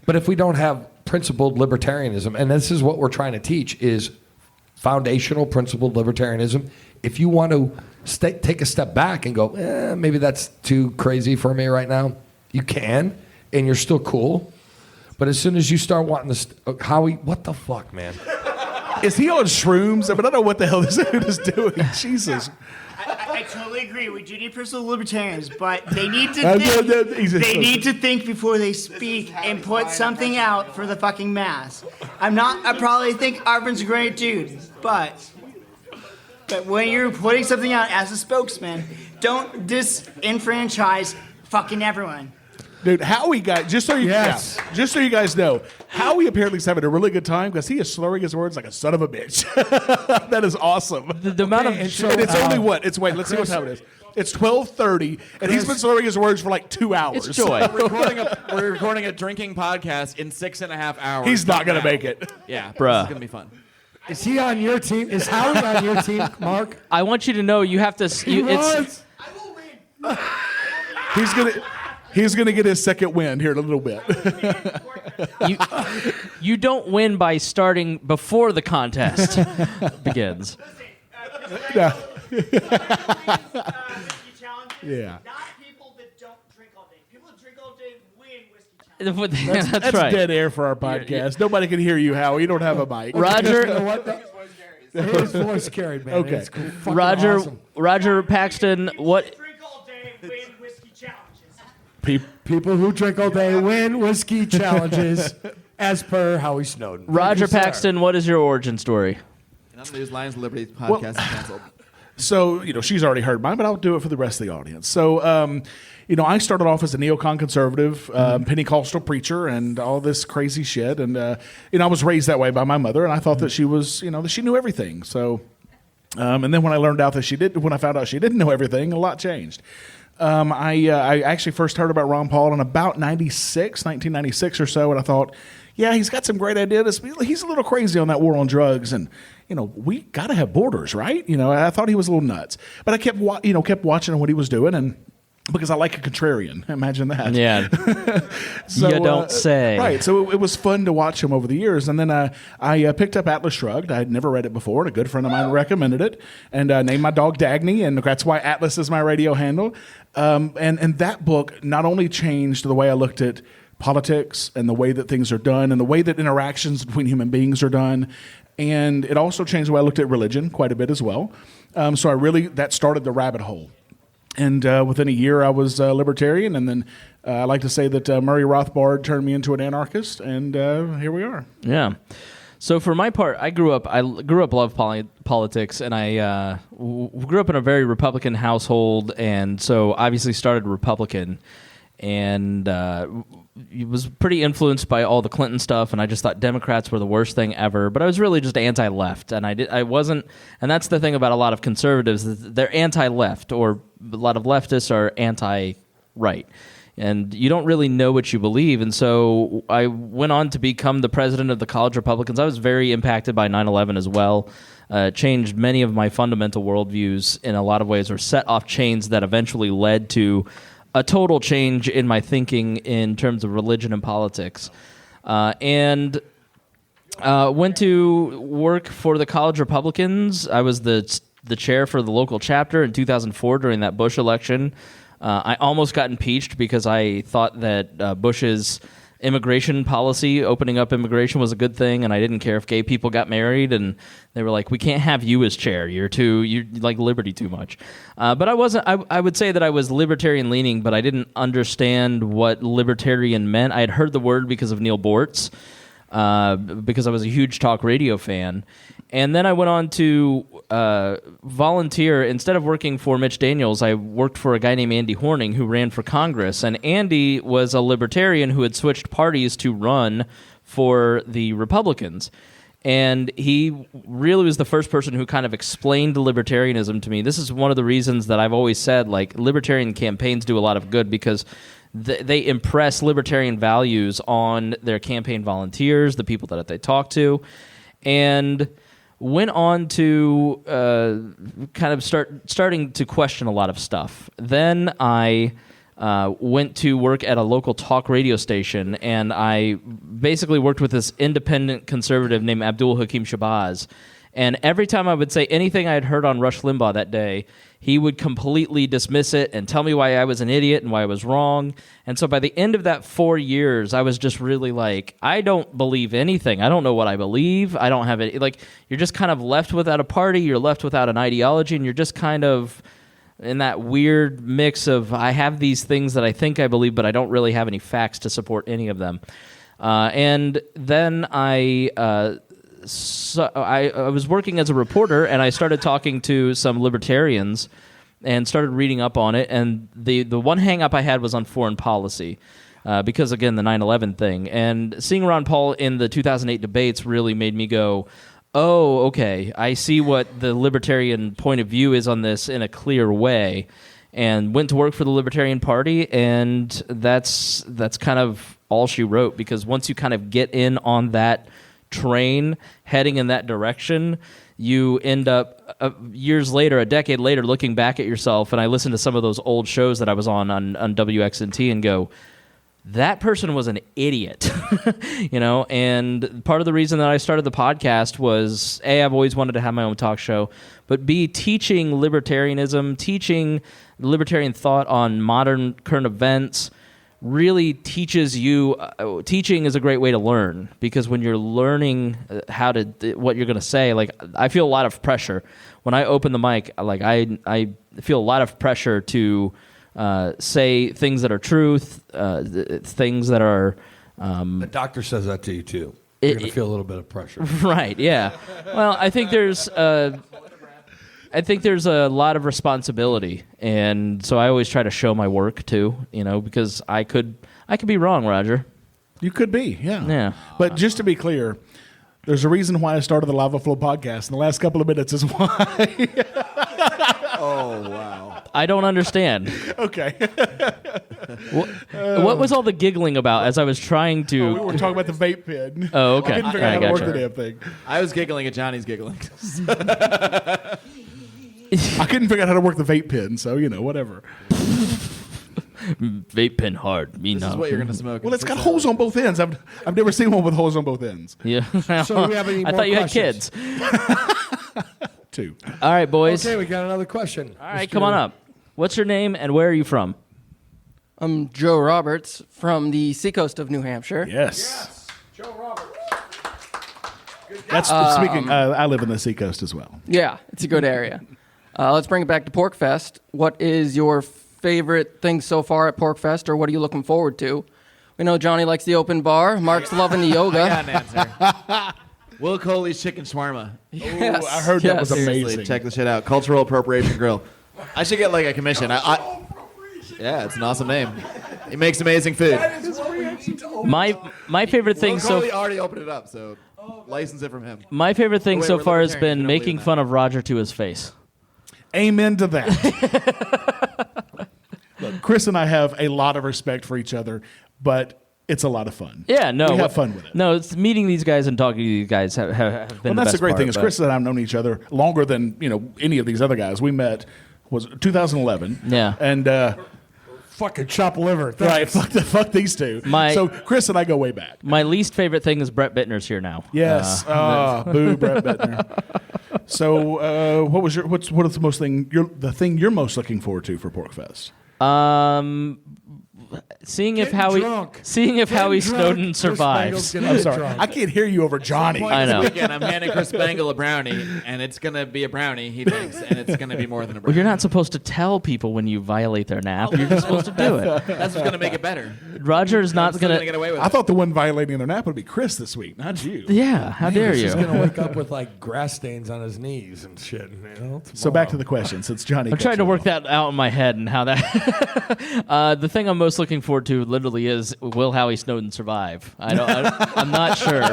But if we don't have principled libertarianism, and this is what we're trying to teach, is foundational principled libertarianism. If you want to take a step back and go, maybe that's too crazy for me right now, you can, and you're still cool. But as soon as you start wanting to, what the fuck, man? Is he on shrooms? I don't know what the hell this dude is doing. Jesus. I totally agree. We do need personal libertarians, but they need to think. They need to think before they speak and put something out for the fucking mass. I probably think Arvin's a great dude, but when you're putting something out as a spokesman, don't disenfranchise fucking everyone. Dude, Howie just so you guys know, Howie apparently is having a really good time because he is slurring his words like a son of a bitch. That is awesome. The amount of and it's only what? Let's see what time it is. It's 12:30, and he's been slurring his words for like 2 hours. It's joy. We're recording a drinking podcast in 6.5 hours. He's not going to make it. Yeah, Bruh. This is gonna be fun. Is he on your team? Is Howie on your team, Mark? I want you to know you have to. It's I will win. He's gonna get his second win here in a little bit. you don't win by starting before the contest begins. Yeah. Whiskey challenges, Yeah. not people that don't drink all day. People that drink all day win whiskey challenges. That's That's right. dead air for our podcast. Nobody can hear you, Howie. You don't have a mic. Roger, You know what? His voice carried, man. Okay. It's fucking Roger, awesome. Roger Paxton. What? Drink all day win whiskey challenges. People who drink all day win whiskey challenges, as per Howie Snowden. Roger Thank you, sir. Paxton, what is your origin story? None of these Lions of Liberty podcast is canceled. So, she's already heard mine, but I'll do it for the rest of the audience. So, I started off as a neocon conservative, Pentecostal preacher, and all this crazy shit. And, I was raised that way by my mother, and I thought that she was, that she knew everything. So, and then when I found out she didn't know everything, a lot changed. I actually first heard about Ron Paul in about 1996 or so, and I thought, yeah, he's got some great ideas. He's a little crazy on that war on drugs, and we got to have borders, right? I thought he was a little nuts, but I kept watching what he was doing, and because I like a contrarian, imagine that. Yeah. So, you don't say. Right. So it was fun to watch him over the years. And then I picked up Atlas Shrugged. I had never read it before, and a good friend of mine recommended it, and named my dog Dagny, and that's why Atlas is my radio handle. And that book not only changed the way I looked at politics and the way that things are done and the way that interactions between human beings are done, and it also changed the way I looked at religion quite a bit as well. So that started the rabbit hole. And within a year, I was libertarian, and then I like to say that Murray Rothbard turned me into an anarchist, and here we are. Yeah. So for my part, I grew up love politics, and I grew up in a very Republican household, and so obviously started Republican, and was pretty influenced by all the Clinton stuff, and I just thought Democrats were the worst thing ever. But I was really just anti-left, and I wasn't. And that's the thing about a lot of conservatives; is they're anti-left, or a lot of leftists are anti-right. And you don't really know what you believe. And so I went on to become the president of the College Republicans. I was very impacted by 9/11 as well. Changed many of my fundamental worldviews in a lot of ways, or set off chains that eventually led to a total change in my thinking in terms of religion and politics. And went to work for the College Republicans. I was the chair for the local chapter in 2004 during that Bush election. I almost got impeached because I thought that Bush's immigration policy, opening up immigration, was a good thing, and I didn't care if gay people got married. And they were like, "We can't have you as chair. You like liberty too much." But I wasn't. I would say that I was libertarian leaning, but I didn't understand what libertarian meant. I had heard the word because of Neil Bortz, because I was a huge talk radio fan. And then I went on to volunteer. Instead of working for Mitch Daniels, I worked for a guy named Andy Horning, who ran for Congress. And Andy was a libertarian who had switched parties to run for the Republicans. And he really was the first person who kind of explained libertarianism to me. This is one of the reasons that I've always said, like, libertarian campaigns do a lot of good, because they impress libertarian values on their campaign volunteers, the people that they talk to. And went on to kind of starting to question a lot of stuff. Then I went to work at a local talk radio station, and I basically worked with this independent conservative named Abdul Hakim Shabazz. And every time I would say anything I had heard on Rush Limbaugh that day, he would completely dismiss it and tell me why I was an idiot and why I was wrong. And so by the end of that 4 years, I was just really like, I don't believe anything. I don't know what I believe. I don't have it. Like, you're just kind of left without a party. You're left without an ideology, and you're just kind of in that weird mix of, I have these things that I think I believe, but I don't really have any facts to support any of them. And then I was working as a reporter, and I started talking to some libertarians and started reading up on it. And the one hang-up I had was on foreign policy, because, again, the 9/11 thing. And seeing Ron Paul in the 2008 debates really made me go, oh, okay, I see what the libertarian point of view is on this in a clear way. and went to work for the Libertarian Party, and that's kind of all she wrote, because once you kind of get in on that train heading in that direction, you end up years later, a decade later, looking back at yourself, and I listen to some of those old shows that I was on WXNT and go, that person was an idiot. And part of the reason that I started the podcast was, A, I've always wanted to have my own talk show, but B, teaching libertarianism, teaching libertarian thought on modern current events really teaches you. Teaching is a great way to learn, because when you're learning what you're going to say, like, I feel a lot of pressure when I open the mic. Like, I feel a lot of pressure to say things that are truth, things that are. The doctor says that to you too. You're going to feel a little bit of pressure. Right. Yeah. Well, I think there's a lot of responsibility, and so I always try to show my work too. Because I could be wrong, Rodger. You could be. Yeah. Yeah. But just to be clear, there's a reason why I started the Lava Flow podcast. In the last couple of minutes is why. Oh, wow. I don't understand. Okay. What was all the giggling about as I was trying to... We were talking about the vape pen. Oh, okay. I couldn't figure out how to work gotcha. the damn thing. I was giggling at Johnny's giggling. I couldn't figure out how to work the vape pen, so, whatever. Vape pen hard. This is what you're going to smoke. Well, it's got holes on both ends. I've never seen one with holes on both ends. Yeah. So do we have any I more thought you questions? had kids. 2. All right, boys. Okay, we got another question. All right, come on up. What's your name and where are you from? I'm Joe Roberts from the seacoast of New Hampshire. Yes. Joe Roberts. That's speaking. I live in the seacoast as well. Yeah, it's a good area. Let's bring it back to Porcfest. What is your favorite thing so far at Porcfest, or what are you looking forward to? We know Johnny likes the open bar. Mark's loving the yoga. I got an answer. Will Coley's Chicken Shawarma. Yes, I heard that was Seriously, amazing. check the shit out. Cultural Appropriation Grill. I should get like a commission. Yeah, it's an awesome name. He makes amazing food. My favorite thing Will so Coley already opened it up, so license it from him. my favorite thing Oh, wait, so we're far has libertarian. been We don't making believe in fun of Rodger to his face. Amen to that. Look, Chris and I have a lot of respect for each other, but it's a lot of fun. Yeah, no, we have fun with it. No, it's meeting these guys and talking to these guys have been Well, the that's best the great part, thing is but- Chris and I have known each other longer than any of these other guys. We met was 2011. Yeah. And Fucking chop liver. right, Thanks. fuck these two. My- So Chris and I go way back. My least favorite thing is Brett Bittner's here now. Yes. Boo, Brett Bettner. So, what is the thing you're most looking forward to for Porcfest? Seeing if Getting Howie drunk. Snowden survives. I'm sorry, I can't hear you over Johnny. I know. This weekend, I'm handing Chris Spangle a brownie, and it's going to be a brownie, he thinks, and it's going to be more than a Well, brownie. you're not supposed to tell people when you violate their nap. You're just supposed to do it. That's what's going to make it better. Roger's not I'm still gonna. gonna get away with I it. thought the one violating their nap would be Chris this week, not you. Yeah, how dare He's you? gonna wake up with like grass stains on his knees and shit. So back to the question, since Johnny. I'm trying to work that out in my head and how that. The thing I'm most looking forward to, literally, is will Howie Snowden survive? I'm not sure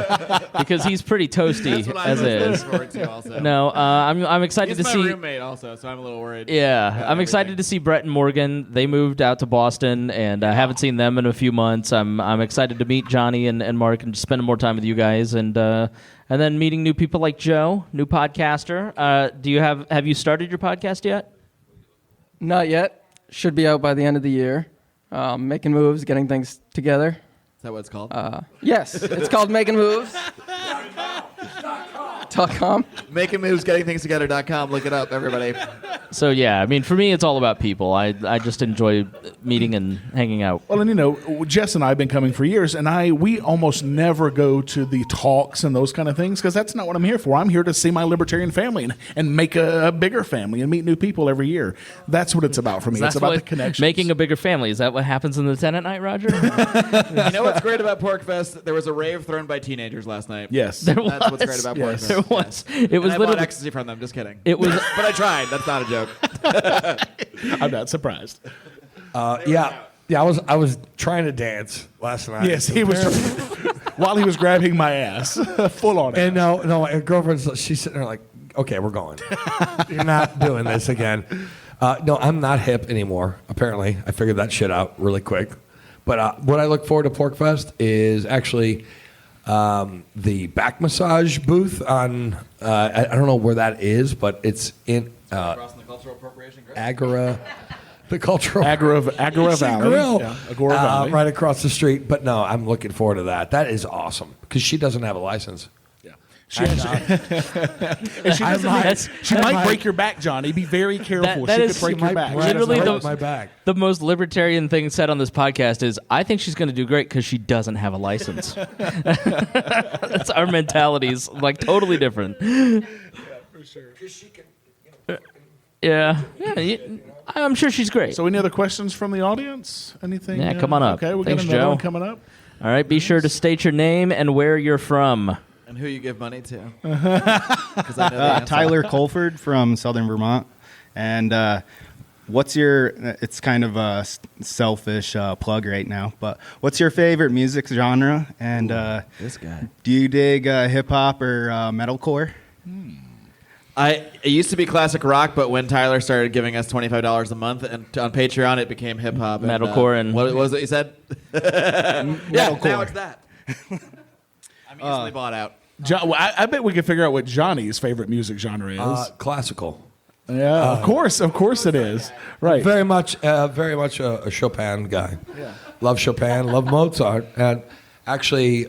because he's pretty toasty That's what I'm as most is. looking forward to also. No, I'm excited He's to my see. roommate also, so I'm a little worried. Yeah, I'm excited everything. to see Brett and Morgan. They moved out to Boston, and I haven't seen them in a few months. I'm excited to meet Johnny and Mark and just spend more time with you guys, and then meeting new people like Joe, new podcaster. Have you started your podcast yet? Not yet. Should be out by the end of the year. Making moves, getting things together. Is that what it's called? Yes, it's called Making Moves. .com. Making moves, getting things together.com. Look it up, everybody. So yeah, I mean, for me, it's all about people. I just enjoy meeting and hanging out. Well, and Jess and I have been coming for years, and we almost never go to the talks and those kind of things because that's not what I'm here for. I'm here to see my libertarian family and make a bigger family and meet new people every year. That's what it's about for me. It's about the connections. Making a bigger family. Is that what happens in the tenant night, Roger? You know what's great about Porcfest? There was a rave thrown by teenagers last night. Yes. That's what's great about Yes. Porcfest. There was. It And was I bought literally. ecstasy from them. Just kidding. It was. But I tried. That's not a joke. I'm not surprised. Yeah, I was trying to dance last night. Yes, he was while he was grabbing my ass, full on. And no, my girlfriend's she's sitting there like, okay, we're going. You're not doing this again. No, I'm not hip anymore. Apparently, I figured that shit out really quick. But what I look forward to Porcfest is actually the back massage booth on. I don't know where that is, but it's in Crossing the cultural appropriation. Agora. The cultural Agora Valley. Grill. Yeah, Agora Valley. Right across the street. But no, I'm looking forward to that. That is awesome because she doesn't have a license. Yeah. She might break your back, Johnny. Be very careful. That she is- could break your back. Literally my back. The most libertarian thing said on this podcast is, I think she's going to do great because she doesn't have a license. That's our mentality is like totally different. Yeah, for sure. Because she can. Yeah. I'm sure she's great. So, any other questions from the audience? Anything? Yeah, come on up. Okay, we got Thanks, another Joe. one coming up. All right, be sure to state your name and where you're from. And who you give money to. 'Cause I know the answer. Tyler Colford from Southern Vermont. And what's your, it's kind of a selfish plug right now, but what's your favorite music genre? And This guy. do you dig hip-hop or metalcore? It used to be classic rock, but when Tyler started giving us $25 a month and on Patreon, it became hip hop, Metalcore and- what was it you said? Yeah, now Metalcore. it's that. I'm easily bought out. I bet we could figure out what Johnny's favorite music genre is. Classical. Yeah, of course it is. Right. Very much a Chopin guy. Yeah. Love Chopin, love Mozart, and actually,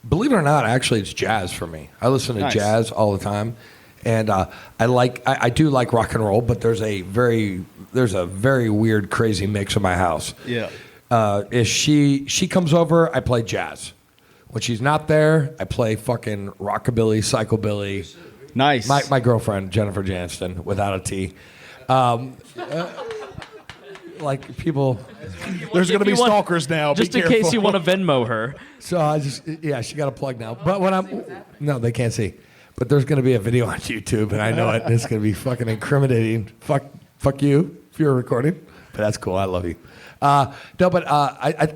believe it or not, actually, it's jazz for me. I listen to Nice. jazz all the time, and I do like rock and roll, but there's a very weird, crazy mix in my house. Yeah. If she comes over, I play jazz. When she's not there, I play fucking rockabilly, psychobilly. Nice. My girlfriend, Jennifer Janston, without a T. Like people. There's going to be you want- stalkers now. Just Be in case careful. you want to Venmo her. So she got a plug now. But no, they can't see. But there's going to be a video on YouTube, and I know it. And it's going to be fucking incriminating. Fuck you if you're recording. But that's cool. I love you. I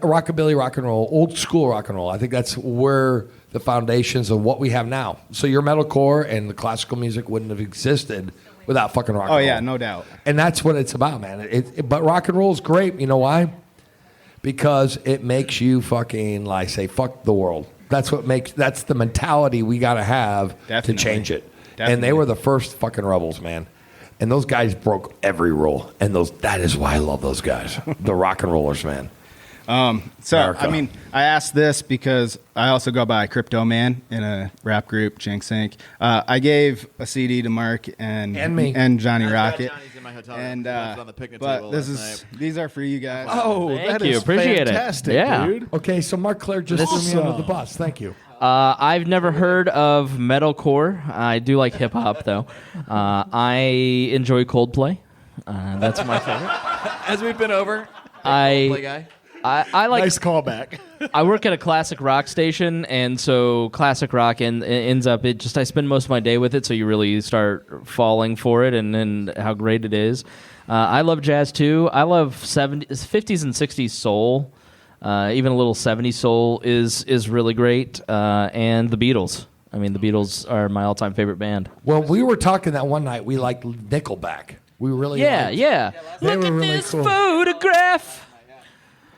rockabilly, rock and roll, old school rock and roll. I think that's where the foundations of what we have now. So your metalcore and the classical music wouldn't have existed without fucking rock and roll. Oh, yeah, no doubt. And that's what it's about, man. But rock and roll is great. You know why? Because it makes you fucking like say fuck the world. That's the mentality we got to have Definitely. to change it. Definitely. And they were the first fucking rebels, man. And those guys broke every rule. And that is why I love those guys. The rock and rollers, man. So, America. I mean, I asked this because I also go by Crypto Man in a rap group, Jinx Inc. I gave a CD to Mark and me. and Johnny I've got Rocket. Johnny's in my hotel And room. Left it on the picnic but table this last night. these are for you guys. Oh, Thank that you. is Appreciate it. fantastic, Yeah. dude. Okay, so Mark Clair just threw me under the bus. Thank you. I've never heard of metalcore. I do like hip hop though. I enjoy Coldplay. That's my favorite. As we've been over, I play guy. I like. Nice callback. I work at a classic rock station, and so classic rock ends up. I spend most of my day with it, so you really start falling for it, and how great it is. I love jazz too. I love 50s and 60s soul. Even a little 70s soul is really great. And the Beatles. I mean, the Beatles are my all-time favorite band. Well, we were talking that one night. We liked Nickelback. We really liked. Look at were really this cool. photograph.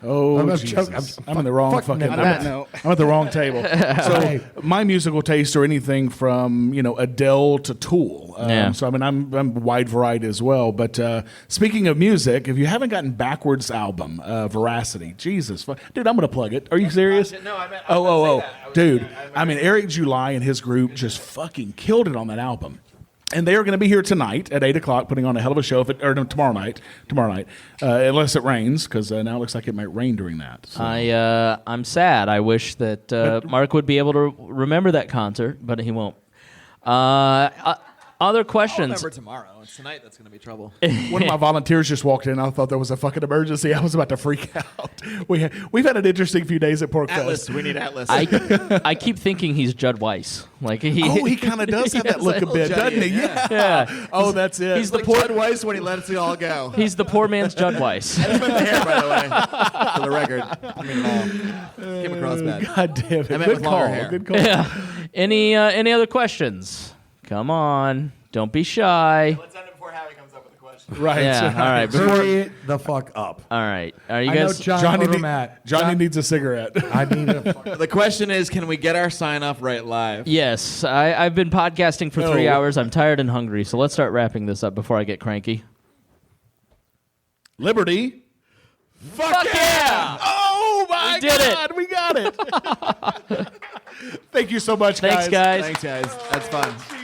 Oh, I'm Jesus. I'm in the wrong fuck fucking. Nick. I'm On that at, note. I'm at the wrong table. So my musical tastes are anything from Adele to Tool. Yeah. So I mean I'm wide variety as well. But speaking of music, if you haven't gotten Backwards album, Veracity, Jesus, dude, I'm gonna plug it. Are you serious? No, I meant. Dude. I mean Eric July and his group just fucking killed it on that album. And they are going to be here tonight at 8 o'clock, putting on a hell of a show. Tomorrow night, unless it rains, because now it looks like it might rain during that. So. I'm sad. I wish that Mark would be able to remember that concert, but he won't. Other questions? Remember tomorrow. It's tonight that's going to be trouble. One of my volunteers just walked in. I thought there was a fucking emergency. I was about to freak out. We've had an interesting few days at Porcfest. Atlas, we need Atlas. I keep thinking he's Judd Weiss. Like he kind of does have that look a bit, doesn't he? yeah. Oh, that's it. He's the like poor. Judd Weiss when he lets it all go. He's the poor man's Judd Weiss. I just meant the hair, by the way, for the record. I mean, came across bad. God damn it. I meant Good with longer call. hair. Good call. Yeah. Any other questions? Come on. Don't be shy. Let's end it before Howie comes up with a question. Right. Yeah. All right. Before, Hurry the fuck up. all right. Are you I know guys? Johnny needs a cigarette. I need a. The question is, can we get our sign off right live? Yes. I've been podcasting for 3 hours. I'm tired and hungry. So let's start wrapping this up before I get cranky. Liberty. Fuck yeah! Oh my We did God, we got it. Thank you so much, Thanks, guys. Thanks, guys. That's fun.